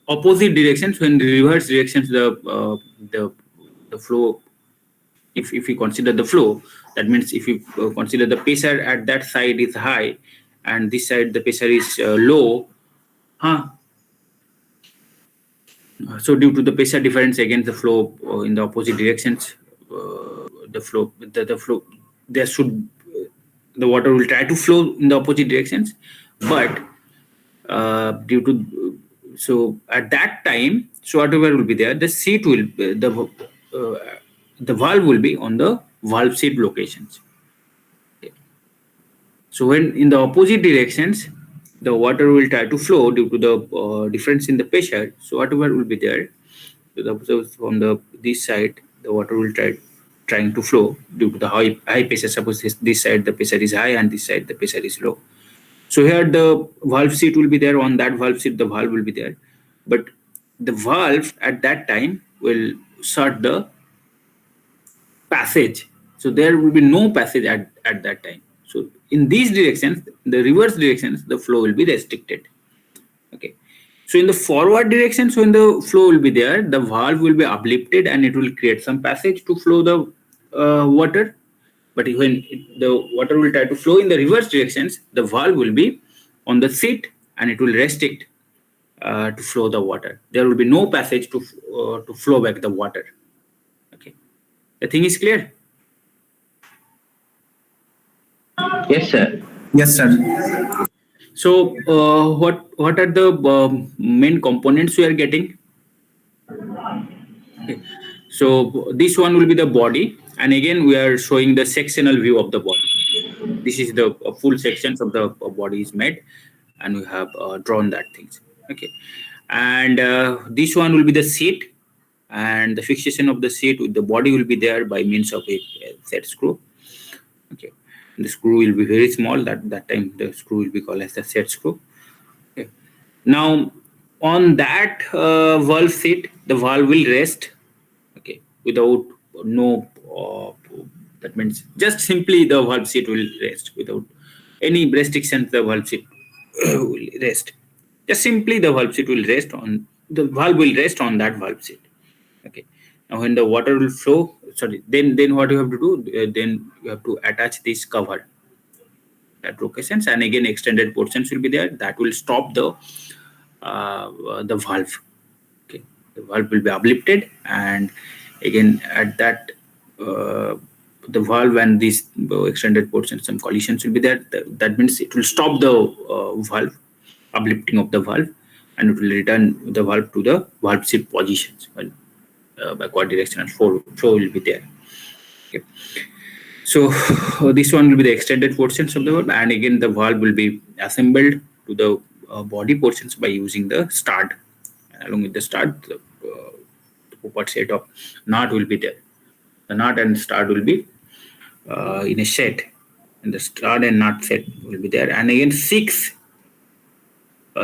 opposite directions, when reverse directions the flow, if you consider the flow, that means if you consider the pressure at that side is high and this side the pressure is low, so due to the pressure difference, again the flow in the opposite directions, the flow there should the water will try to flow in the opposite directions, but due to so at that time, so whatever will be there, the seat will the valve will be on the valve seat locations. Okay. So when in the opposite directions, the water will try to flow due to the difference in the pressure. So whatever will be there, so from the this side, the water will trying to flow due to the high pressure. Suppose this side the pressure is high and this side the pressure is low. So here the valve seat will be there. On that valve seat, the valve will be there, but the valve at that time will shut the passage. So there will be no passage at that time. So in these directions, the reverse directions, the flow will be restricted. Okay. So in the forward directions, when the flow will be there, the valve will be uplifted and it will create some passage to flow the water. But when the water will try to flow in the reverse directions, the valve will be on the seat and it will restrict to flow the water. There will be no passage to flow back the water. Okay, the thing is clear. Yes, sir. Yes, sir. So what are the main components we are getting? Okay. So this one will be the body, and again we are showing the sectional view of the body. This is the full sections of the body is made, and we have drawn that things. Okay, and this one will be the seat, and the fixation of the seat with the body will be there by means of a set screw. Okay, the screw will be very small. That time the screw will be called as the set screw. Okay, now on that valve seat, the valve will rest. Okay, without no that means just simply the valve seat will rest without any restrictions. The valve seat will rest. Just simply the valve seat will rest on the valve will rest on that valve seat. Okay. Now when the water will flow, sorry, then what you have to do? Then you have to attach this cover at locations, and again extended portions will be there that will stop the valve. Okay, the valve will be uplifted, and again at that the valve and these extended portions, some collisions will be there. That means it will stop the valve uplifting of the valve, and it will return the valve to the valve seat positions. Well, backward directional flow will be there. Okay. So this one will be the extended portions of the valve, and again the valve will be assembled to the body portions by using the stud. And along with the stud, the proper set of nut will be there. The nut and stud will be in a set, and the stud and nut set will be there. And again 6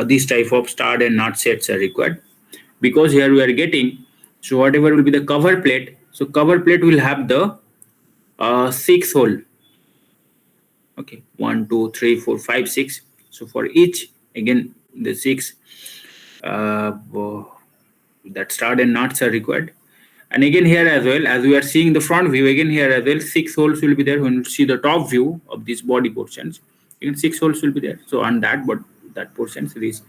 these type of stud and nut sets are required, because here we are getting, so whatever will be the cover plate, so cover plate will have the 6 hole. Okay, 1 2 3 4 5 6. So for each, again the 6 that stud and nuts are required. And again here as well, as we are seeing the front view, again here as well 6 holes will be there. When you see the top view of these body portions, Again, 6 holes will be there. So on that, but that portion, so this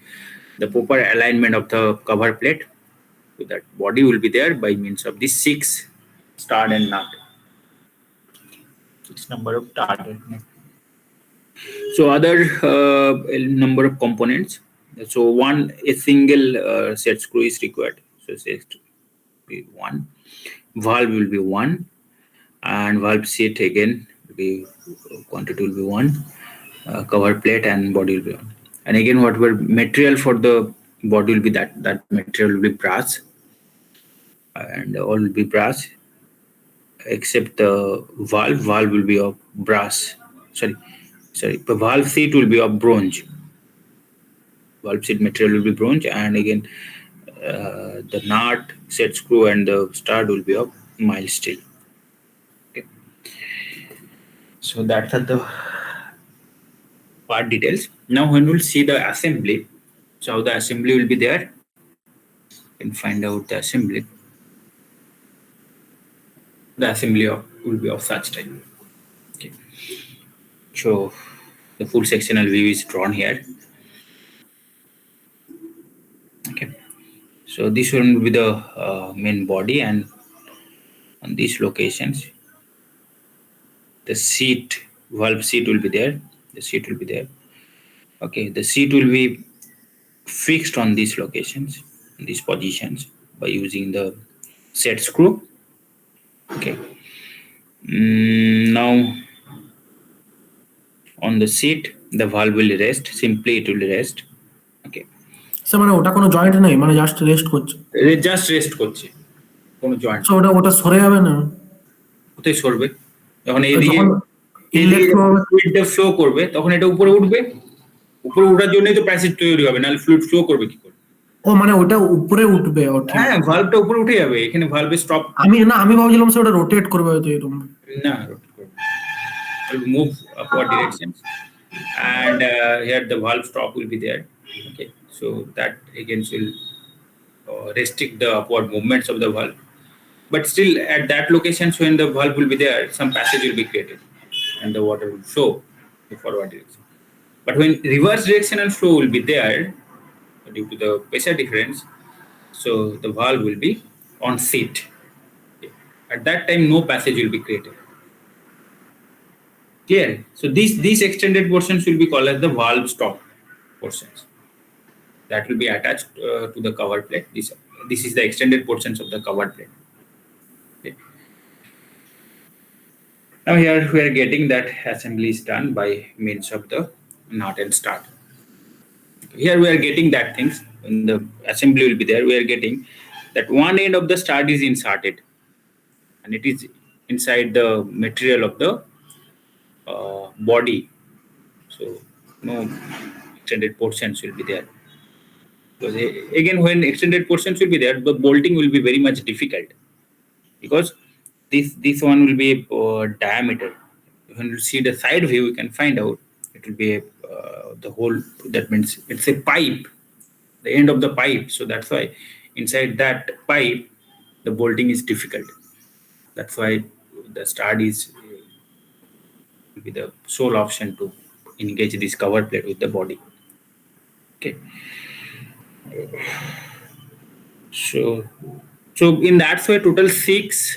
the proper alignment of the cover plate with that body will be there by means of these 6 stud and nut. 6 number of stud and nut. So other number of components. So a single set screw is required. So set be 1. Valve will be 1, and valve seat again will be quantity will be 1. Cover plate and body will be 1. And again, whatever material for the body will be that material will be brass, and all will be brass except the valve. Valve will be of brass. Sorry. The valve seat will be of bronze. Valve seat material will be bronze, and again the nut, set screw, and the stud will be of mild steel. Okay. So that's the part details. Now when we'll see the assembly, so how the assembly will be there, you can find out the assembly. The assembly will be of such type. Okay. So the full sectional view is drawn here. Okay. So this one will be the main body, and on these locations, the seat, valve seat will be there. The seat will be there. Okay. The seat will be fixed on these locations, in these positions, by using the set screw. Okay. Now on the seat, the valve will rest. Simply it will rest. Okay. Sir মানে ওটা কোনো joint নেই, মানে just rest করছে, just rest করছে, কোনো joint. So ওটা সরে যাবে না? কোথায় সরবে? যখন এইদিকে ইনলেট ফ্লুইড ফ্লো করবে তখন এটা উপরে উঠবে। উপরে ওঠার জন্যই তো প্যাসেজ তৈরি হবে, নাহলে ফ্লুইড ফ্লো করবে কি করে? ও মানে ওটা উপরে উঠবে? হ্যাঁ, ভালভটা উপরে উঠে যাবে। এখানে ভালভে স্টপ। আমি ভাবছিলাম স্যার ওটা রোটেট করবে হয়তো এরকম। না, রোটেট করবে। It will move upward directions, and here the valve stop will be there. Okay, so that again will restrict the upward movements of the valve. But still, at that location, so when the valve will be there, some passage will be created, and the water will flow in forward direction. But when reverse directional flow will be there, due to the pressure difference, so the valve will be on seat. Okay. At that time, no passage will be created. Clear? So these extended portions will be called as the valve stop portions. That will be attached to the cover plate. This is the extended portions of the cover plate. Okay. Now here we are getting that assembly is done by means of the nut and stud. Here we are getting that things. When the assembly will be there, we are getting that one end of the stud is inserted, and it is inside the material of the body. So no extended portions will be there. So again, when extended portions will be there, the bolting will be very much difficult, because this one will be diameter. When you see the side view, you can find out it will be the whole. That means it's a pipe, the end of the pipe. So that's why inside that pipe, the bolting is difficult. That's why the stud is will be the sole option to engage this cover plate with the body. Okay. So in that way, total 6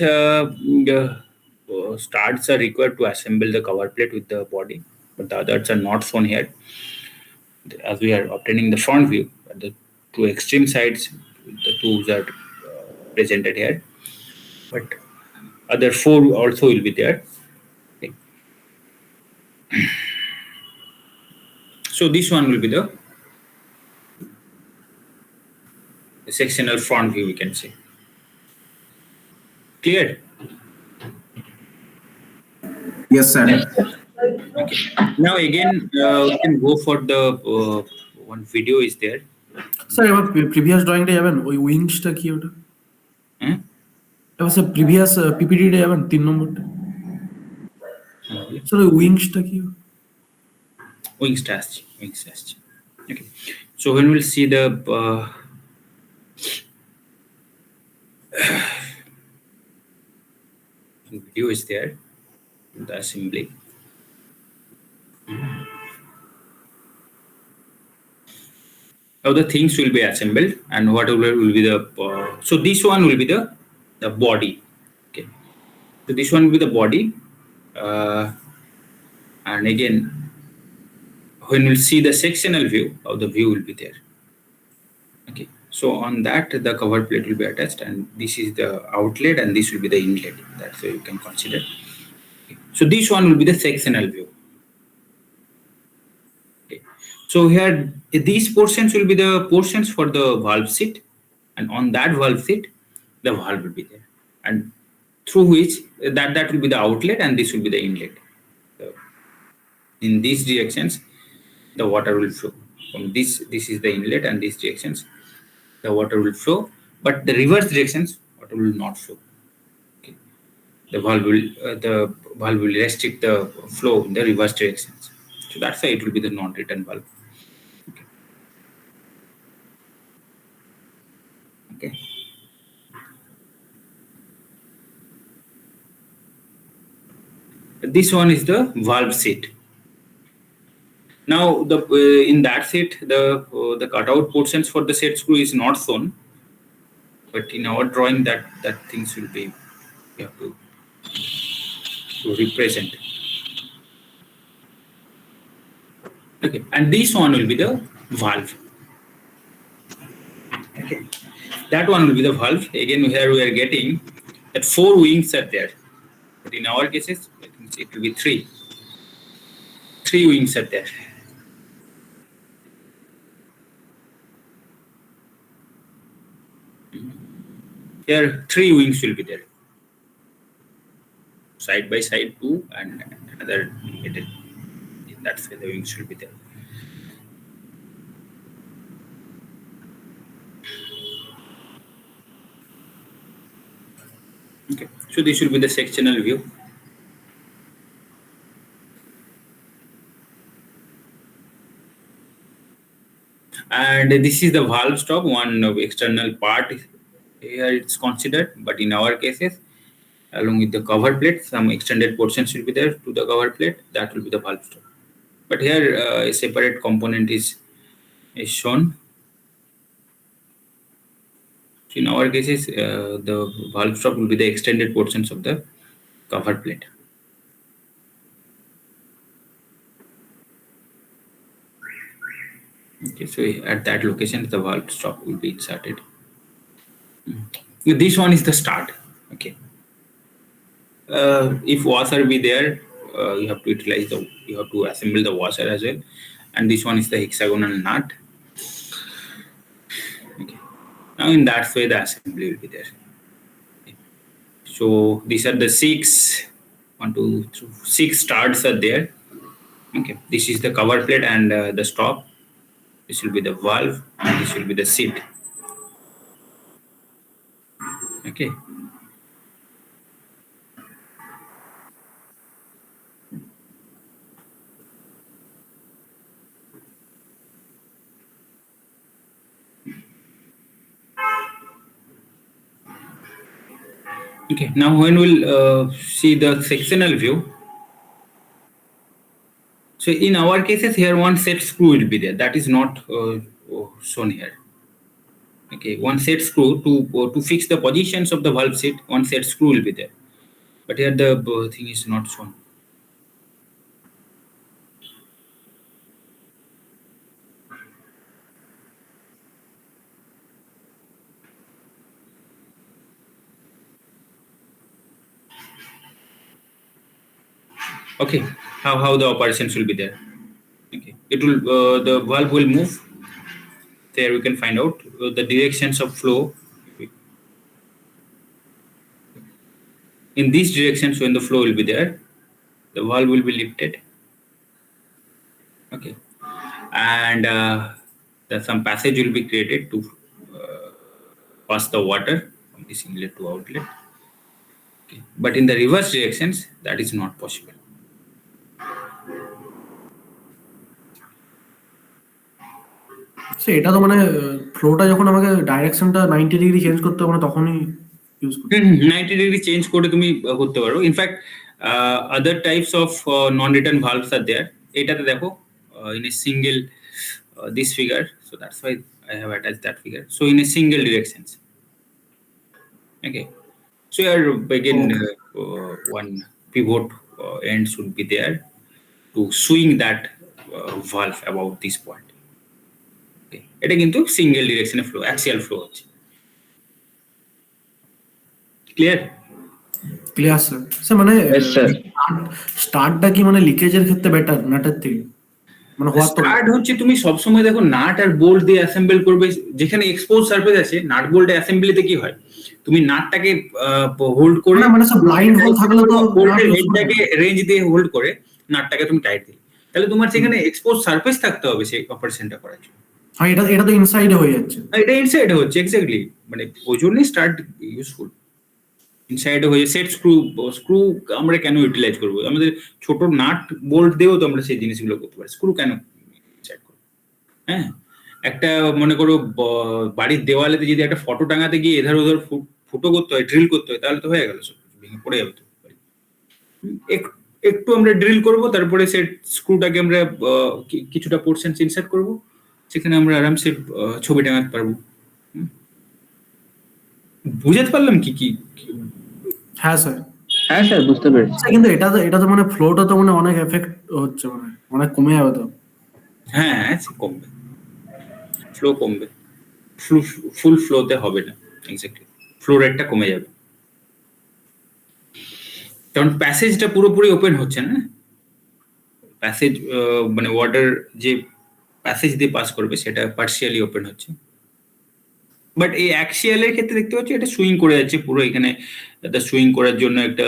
studs are required to assemble the cover plate with the body, but the others are not shown here. As we are obtaining the front view, at the two extreme sides, the tools are presented here, but other 4 also will be there. Okay. So this one will be the sectional front view, we can say. Clear? Yes, sir. Okay. Now again, we can go for the one video is there. Sir এবার previous ড্রয়িংটা যাবেন, ওই উইংসটা কি ওটা? Hmm? এবার sir previous পিপিটিটা যাবেন 3 নম্বরটা। Sir ওই উইংসটা কি? Wings test. Okay. So when we'll see the video is there, the assembly. how the things will be assembled and whatever will be the so this one will be the body. Okay, so this one will be the body, and again when we'll see the sectional view, how the view will be there. Okay, so on that the cover plate will be attached, and this is the outlet and this will be the inlet. That's how you can consider. Okay. So this one will be the sectional view. Okay. So here these portions will be the portions for the valve seat, and on that valve seat the valve will be there, and through which that will be the outlet and this will be the inlet. So in these directions the water will flow. From this is the inlet, and these directions the water will flow, but the reverse directions water will not flow. Okay. The valve will restrict the flow in the reverse directions. So that's why it will be the non-return valve. Okay. Okay. This one is the valve seat. Now the in that seat the cutout portions for the set screw is not shown, but in our drawing that things will be, you have to represent. Okay, and this one will be the valve. Okay, that one will be the valve. Again, here we are getting that 4 wings are there, but in our cases I think it will be 3. 3 wings are there. Here 3 wings will be there, side by side 2 and another middle. That's where the wings will be there. Okay, so this will be the sectional view. And this is the valve stop, one external part here it's considered, but in our cases, along with the cover plate, some extended portions will be there to the cover plate. That will be the valve stop. But here a separate component is shown. So in our cases, the valve stop will be the extended portions of the cover plate. Okay, so at that location, the valve stop will be inserted. This one is the start. Okay. If washer be there, you have to utilize you have to assemble the washer as well. And this one is the hexagonal nut. Okay. Now in that way, the assembly will be there. Okay. So these are the 6 starts are there. Okay. This is the cover plate and the stop. This will be the valve, and this will be the seat. Okay. Okay. Now when we'll see the sectional view. So in our cases here, one set screw will be there. That is not shown here. Okay, one set screw to fix the positions of the valve seat. One set screw will be there, but here the thing is not shown. Okay, how the operations will be there. Okay, it will the valve will move. There we can find out the directions of flow. In these directions, when the flow will be there, the valve will be lifted. Okay, and some passage will be created to pass the water from this inlet to outlet. Okay. But in the reverse directions, that is not possible. সে এটা তো মানে ফ্লোটা যখন আমাকে ডাইরেকশনটা 90 degree change করতে হবে তখনই use করতে 90 degree change করে তুমি করতে পারো। In fact other types of non-return valves are there. এটাতে দেখো in a single this figure So that's why I have attached that figure. So in a single directions. Okay. So here again, one pivot end should be there to swing that valve about this point. Okay. এটা কিন্তু single ডিরেকশনে flow, axial flow হচ্ছে। Clear? Clear sir. Sir মানে Yes, sir. স্টার্টটা কি মানে লিকেজের ক্ষেত্রে better নাটের থেকে? মানে হওয়ার তো স্টার্ট হচ্ছে তুমি সবসময় দেখো নাট আর বোল্ট দিয়ে অ্যাসেম্বল করবে, যেখানে এক্সপোজ সারফেস আছে নাট বোল্ট অ্যাসেম্বলিতে কি হয়, তুমি নাটটাকে হোল্ড করে মানে স্যার ব্লাইন্ড হোল থাকলে তো বোল্টের হেডটাকে রেঞ্জ দিয়ে হোল্ড করে নাটটাকে তুমি টাইট দিলে, তাহলে তোমার সেখানে এক্সপোজ সারফেস থাকতে হবে সেই অপারেশনটা করার জন্য। হ্যাঁ, এটা তো ইনসাইডে হয়ে যাচ্ছে। এটা ইনসাইডে হচ্ছে এক্স্যাক্টলি, মানে ওই জন্যই স্টার্ট ইউজফুল। ইনসাইডে হয়ে সেট স্ক্রু আমরা কেন ইউটিলাইজ করবো, আমাদের ছোট নাট বোল্ট দিয়েও তো আমরা সেই জিনিসগুলো করতে পারি, স্ক্রু কেন ইনসাইড করবো? হ্যাঁ, একটা মনে করো বাড়ির দেওয়ালেতে যদি একটা ফটো টাঙাতে গিয়ে এধার ওধার ফুটো করতে হয়, ড্রিল করতে হয়, তাহলে তো হয়ে গেল, সব ভেঙে পড়ে যাবে তো। একটু আমরা ড্রিল করব, তারপরে সেট স্ক্রুটাকে আমরা কিছুটা পোর্শন ইনসার্ট করব, সেখানে আমরা আরামসে ছবি টাঙাতে পারবো। বুঝাতে পারলাম কি কি? হ্যাঁ স্যার, হ্যাঁ স্যার, বুঝতে পেরেছি। কিন্তু এটা তো মানে ফ্লোটা তো মানে অনেক এফেক্ট হচ্ছে, মানে অনেক কমে যাবে তো। হ্যাঁ, কমবে, ফ্লো কমবে, ফুল ফ্লোতে হবে না, এক্স্যাক্টলি ফ্লো রেটটা কমে যাবে, কারণ প্যাসেজটা পুরোপুরি ওপেন হচ্ছে না। প্যাসেজ মানে ওয়াটার যে প্যাসেজ দিয়ে পাস করবে সেটা পার্শিয়ালি ওপেন হচ্ছে, বাট এই অ্যাক্সিয়ালের ক্ষেত্রে দেখতে পাচ্ছি এটা সুইং করে যাচ্ছে পুরো। এখানে একটা সুইং করার জন্য একটা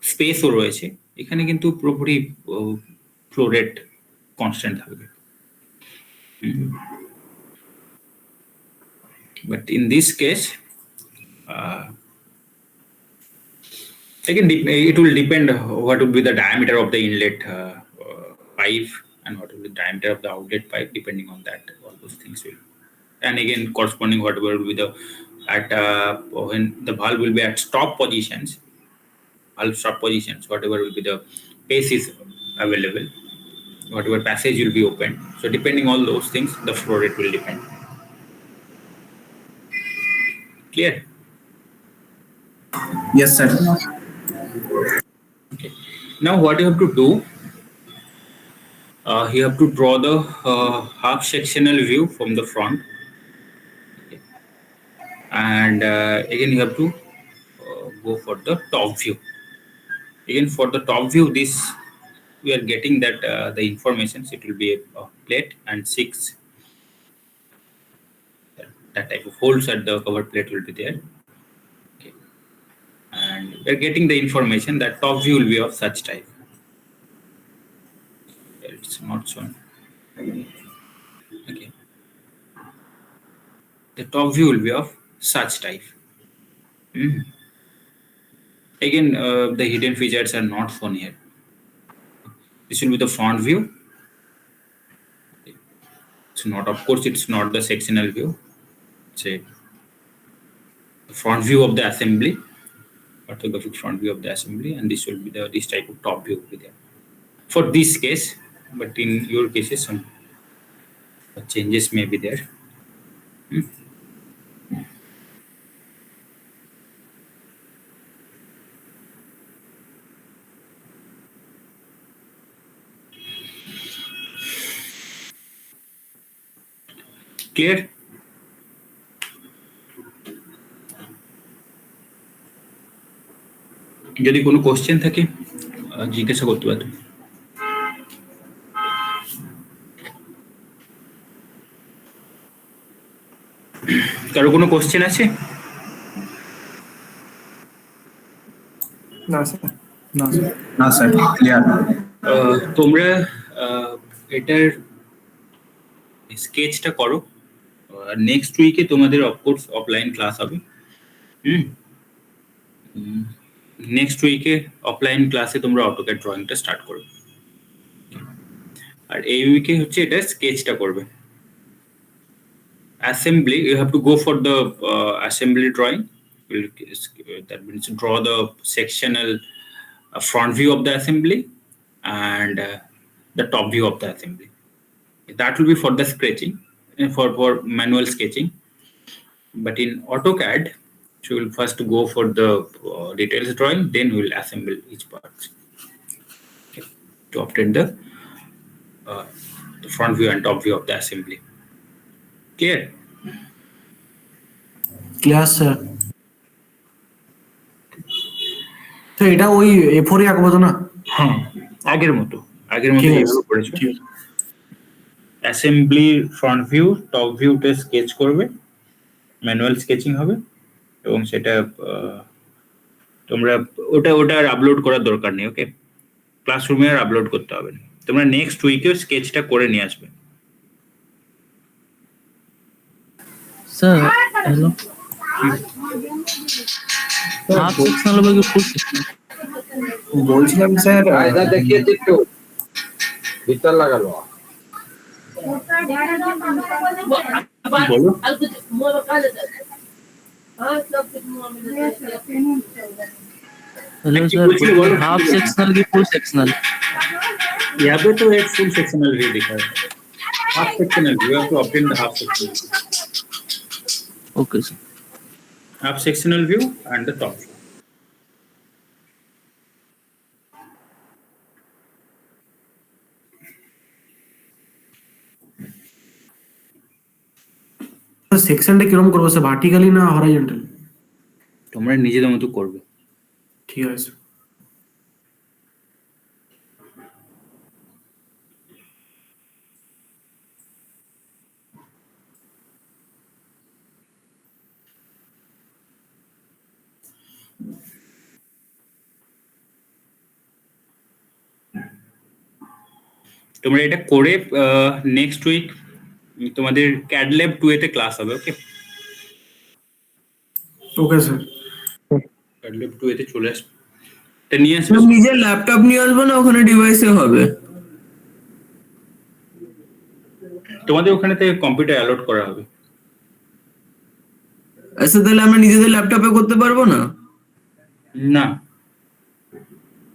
স্পেসও রয়েছে, এখানে কিন্তু পুরোপুরি ফ্লো রেট কনস্ট্যান্ট থাকবে। But in this case, again, it will depend what will be the diameter of the inlet pipe and what will be the diameter of the outlet pipe. Depending on that, all those things will, and again corresponding whatever will be the at when the valve will be at stop positions, whatever will be the pace is available, whatever passage will be open. So depending on those things, the flow rate will depend. Clear? Yes, sir. Okay. Now what you have to do, you have to draw the half sectional view from the front. Okay. And again you have to go for the top view. Again for the top view, this we are getting that the information, it will be a plate and 6 that type of holes at the cover plate will be there. Okay. And we are getting the information that top view will be of such type. It's not shown. Okay. The top view will be of such type. Again, the hidden features are not shown here. This will be the front view. It's not, of course, it's not the sectional view. It's a front view of the assembly, orthographic front view of the assembly, and this will be this type of top view will be there for this case. But in your cases, some changes may be there. Clear? যদি কোনো question থাকে জিজ্ঞাসা করতে পারো। কারো কোনো question আছে? না স্যার, না স্যার, ক্লিয়ার। তোমরা এটার স্কেচটা করো, নেক্সট উইকে তোমাদের অফকোর্স অফলাইন ক্লাস হবে। নেক্সট উইকে অফলাইন ক্লাসে তোমরা অটোক্যাড ড্রয়িংটা স্টার্ট করবে, আর এই উইকে হচ্ছে এটা স্কেচটা করবে। Assembly, you have to go for the assembly drawing. That means draw the sectional front view of the assembly and the top view of the assembly. That will be for the sketching, for manual sketching. But in AutoCAD, you will first go for the details drawing, then we will assemble each part to obtain uh, the front view and top view of the assembly. Clear? Clear sir. তো এটা ওই A4 এ আঁকবো তো না? হ্যাঁ, আগের মতো ঠিক আছে, যেভাবে করেছো। ঠিক আছে। অ্যাসেম্বলির ফ্রন্ট ভিউ টপ ভিউতে স্কেচ করবে, ম্যানুয়াল স্কেচিং হবে, এবং সেটা তোমরা ওটা আর আপলোড করার দরকার নেই। ওকে, ক্লাসরুমে আর আপলোড করতে হবে না। তোমরা নেক্সট উইকেও স্কেচটা করে নিয়ে আসবে। স্যার হ্যালো, হাফ সেকশনাল হবে কি ফুল সেকশনাল? বলছিলাম স্যার, দেখিয়েছি একটু ভিতর লাগালো। বলো। हेलो सर, हाफ सेक्शनल की फुल सेक्शनल? यहाँ पे तो एक फुल सेक्शनल व्यू दिखा है, half sectional view. Have to obtain the half sectional view. Okay sir. Half sectional view and the top view. সেকশনটা কিরকম করবো স্যার, ভার্টিক্যালি না হরাইজন্টাল? তোমরা নিজেদের মতো করবে। ঠিক আছে। তোমরা এটা করে নেক্সট উইক তোমাদের CAD Lab 2 এতে ক্লাস হবে। ওকে, ওকে স্যার। CAD Lab 2 এতে চলে আসবে, এটা নিয়ে আসবে। নিজের ল্যাপটপ নিয়ে আসবো না ওখানে ডিভাইসে হবে? তোমাদের ওখানে থেকে কম্পিউটার অ্যালট করা হবে। আচ্ছা, তাহলে আমরা নিজেদের ল্যাপটপে করতে পারবো না? না,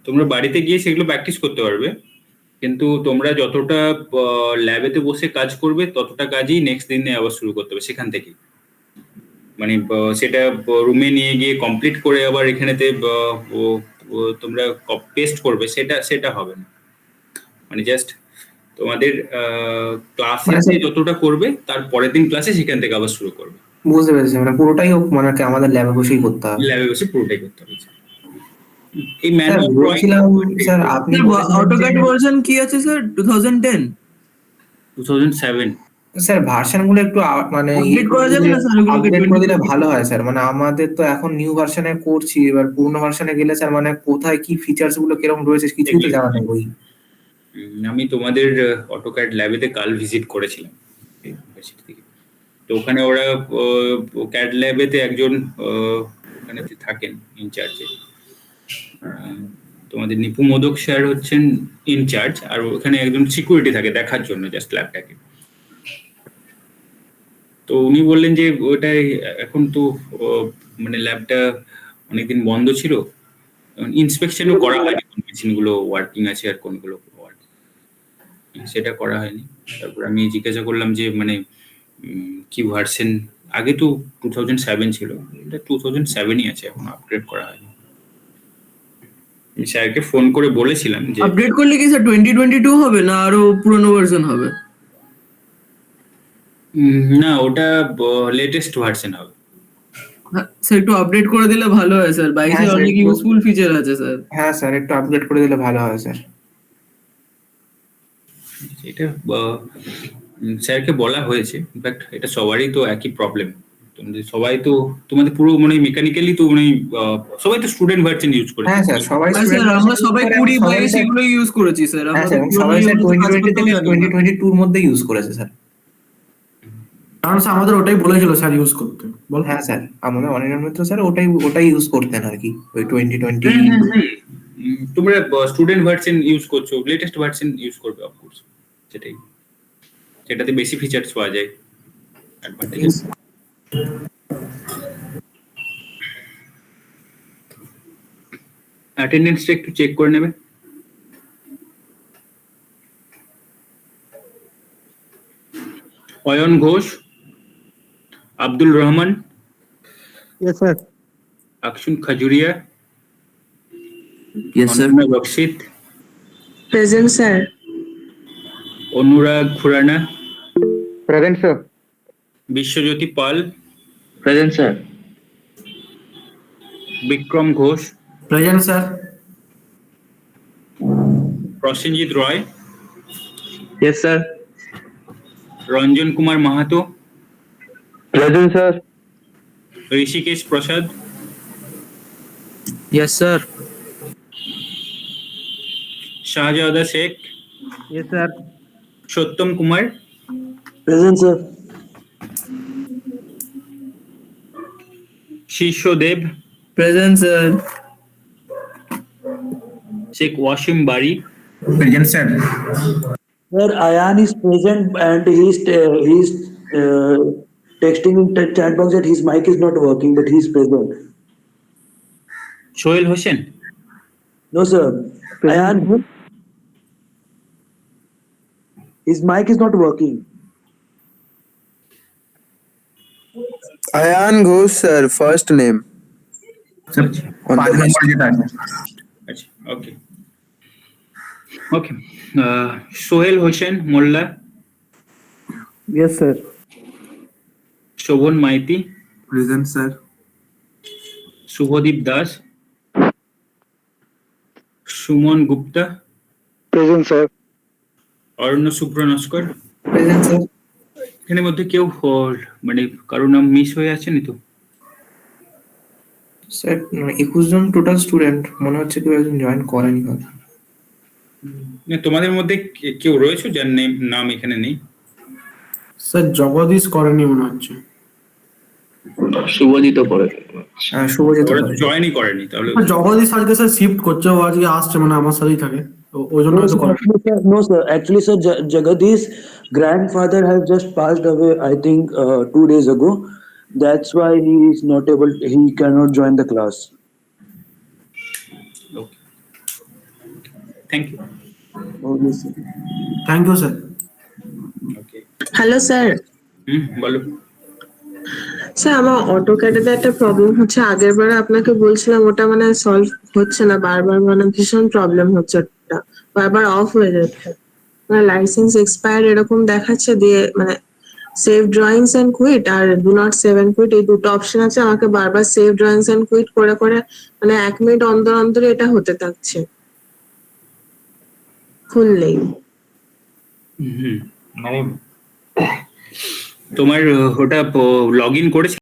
তোমরা বাড়িতে গিয়ে সেগুলো প্র্যাকটিস করতে পারবে, কিন্তু তোমরা যতটা ল্যাবেতে বসে কাজ করবে ততটা কাজই নেক্সট দিনে আবার শুরু করতে হবে সেখান থেকে। মানে সেটা রুমে নিয়ে গিয়ে কমপ্লিট করে আবার এখানেতে তোমরা পেস্ট করবে, সেটা হবে না। মানে জাস্ট তোমাদের ক্লাসে যতটা করবে তার পরের দিন ক্লাসে সেখান থেকে আবার শুরু করবে। বুঝতে পেরেছি, মানে পুরোটাই মানে আমাদের ল্যাবে বসেই করতে হবে। ল্যাবে বসে পুরোটাই করতে হবে। এই স্যার ম্যানুয়াল বলছিলাম, স্যার আপনি অটোক্যাড ভার্সন কি আছে স্যার? 2010? 2007। স্যার ভার্সন গুলো একটু মানে আপডেট করা যাবে না স্যার ওগুলোকে? আপডেট করে দিলে ভালো হয় স্যার। মানে আমাদের তো এখন নিউ ভার্সনে করছি, এবার পুরোনো ভার্সনে গেলে স্যার মানে কোথায় কি ফিচার্স গুলো কিরকম রয়েছে কিছুই তো জানা নেই। ওই আমি তোমাদের অটোক্যাড ল্যাবেতে কাল ভিজিট করেছিলাম ইউনিভার্সিটি থেকে। তো ওখানে ওরা ক্যাড ল্যাবেতে একজন ওখানে থাকেন ইনচার্জে, তোমাদের নিপু মোদক স্যার হচ্ছেন ইনচার্জ, আর ওখানে একজন সিকিউরিটি থাকে দেখার জন্য জাস্ট ল্যাবটাকে। তো উনি বললেন যে ওটাই এখন তো মানে ল্যাবটা অনেকদিন বন্ধ ছিল, ইন্সপেকশনও করা হয়নি কোন মেশিনগুলো ওয়ার্কিং আছে আর কোনগুলো সেটা করা হয়নি। তারপর আমি জিজ্ঞাসা করলাম যে মানে কি ভার্সন, আগে তো 2007 ছিল, এটা 2007ই আছে, এখন আপগ্রেড করা হয়নি। স্যারকে ফোন করে বলেছিলাম যে আপডেট করলে কি স্যার 2022 হবে না আরো পুরনো ভার্সন হবে? না, ওটা লেটেস্ট ভার্সন হবে। স্যার একটু আপডেট করে দিলে ভালো হয় স্যার, 22 এ অনেক ইউজফুল ফিচার আছে স্যার। হ্যাঁ স্যার, একটু আপডেট করে দিলে ভালো হয় স্যার। এটা স্যারকে বলা হয়েছে, ইনফ্যাক্ট এটা সবারই তো একই প্রবলেম। সবাই তো তোমাদের পুরো মানে মেকানিক্যালি তো মানে সবাই তো স্টুডেন্ট ভার্সন ইউজ করে। হ্যাঁ স্যার, সবাই স্যার আমরা সবাই 20 22 এগুলো ইউজ করেছি স্যার। হ্যাঁ আমরা স্যার, সবাই স্যার 2020 থেকে 2022 এর মধ্যে ইউজ করেছে স্যার। কারণ স্যার আমাদের ওটাই বলেছিল স্যার ইউজ করতে। বল। হ্যাঁ স্যার, আমাদের অনির্বাণ মিত্র স্যার ওটাই ইউজ করতেন আর কি, ওই 2020। তোমরা স্টুডেন্ট ভার্সন ইউজ করছো, লেটেস্ট ভার্সন ইউজ করবে অফকোর্স, সেটাতে বেশি ফিচারস পাওয়া যায়, অ্যাডভান্টেজেস। অ্যাটেন্ডেন্সটা একটু চেক করে নেবে। Ayan Ghosh, Abdul Rahman, Yes, sir. Aksun Khajuria, Yes, sir. Ananya Bakshit, present sir. Anurag Khurana, Present, sir. Biswajyoti Pal, present sir. Bikram Ghosh, present sir. Prosenjit Roy, yes sir. Ranjan Kumar Mahato, Present, sir. Rishikesh Prasad, Yes, sir. Shahzada Sheikh, Yes, sir. Satyam Kumar, Present, sir. Shirsha Dev, present sir. Sheikh Wasim Bari, present sir. Sir, Ayan is present and he's texting in chat box that his mic is not working, but he's present. Sohel Hossain, No, sir. Ayan, his mic is not working. Ayan Ghosh, sir, first name. On 5 the number যেটা আছে। আচ্ছা okay okay, Sohel Hossain Molla, Yes, sir. Shovan Maiti, Present, sir. Subhadip Das, Suman Gupta, Present, sir. Aranya Shubhra Naskar. Present sir. এখানের মধ্যে কেউ মানে কারো নাম miss হয়ে আছে নি তো? স্যার 21 জন টোটাল স্টুডেন্ট, মনে হচ্ছে কেউ একজন জয়েন করেনি হয়তো। না, তোমাদের মধ্যে কেউ রয়েছে যার নাম এখানে নেই? স্যার জগদীশ করেনি মনে হচ্ছে। শুভজিৎ পড়ে। শুভজিৎ ওরা করে। জয়েনই করেনি তাহলে। জগদীশ আজকে স্যার শিফট করছে, ও আজকে আসছে মানে আমার সাথেই থাকে, তো ওই জন্য No, হয়তো sir. করে। No, sir. Actually, sir, Jagadish's grandfather has just passed away, I think, 2 days ago. That's why he is not able, he cannot join the class. Okay, thank you. Okay, sir. Thank you sir. Okay, hello sir. বলো। Sir আমার অটোক্যাডে একটা problem হচ্ছে, আগের বারে আপনাকে বলছিলাম ওটা মানে সলভ হচ্ছে না, বারবার মানে ভীষণ প্রবলেম হচ্ছে, ওটা বারবার অফ হয়ে যাচ্ছে, মানে লাইসেন্স এক্সপায়ার এরকম দেখাচ্ছে, দিয়ে মানে সেভ ড্রয়িংস এন্ড কুইট আর do not save and quit এই দুটো অপশন আছে, আমাকে বারবার সেভ ড্রয়িংস এন্ড কুইট করে করে মানে 1 মিনিট অন্তর অন্তর এটা হতে থাকছে, খুললেই। মানে তোমার ওটা লগ ইন করেছে?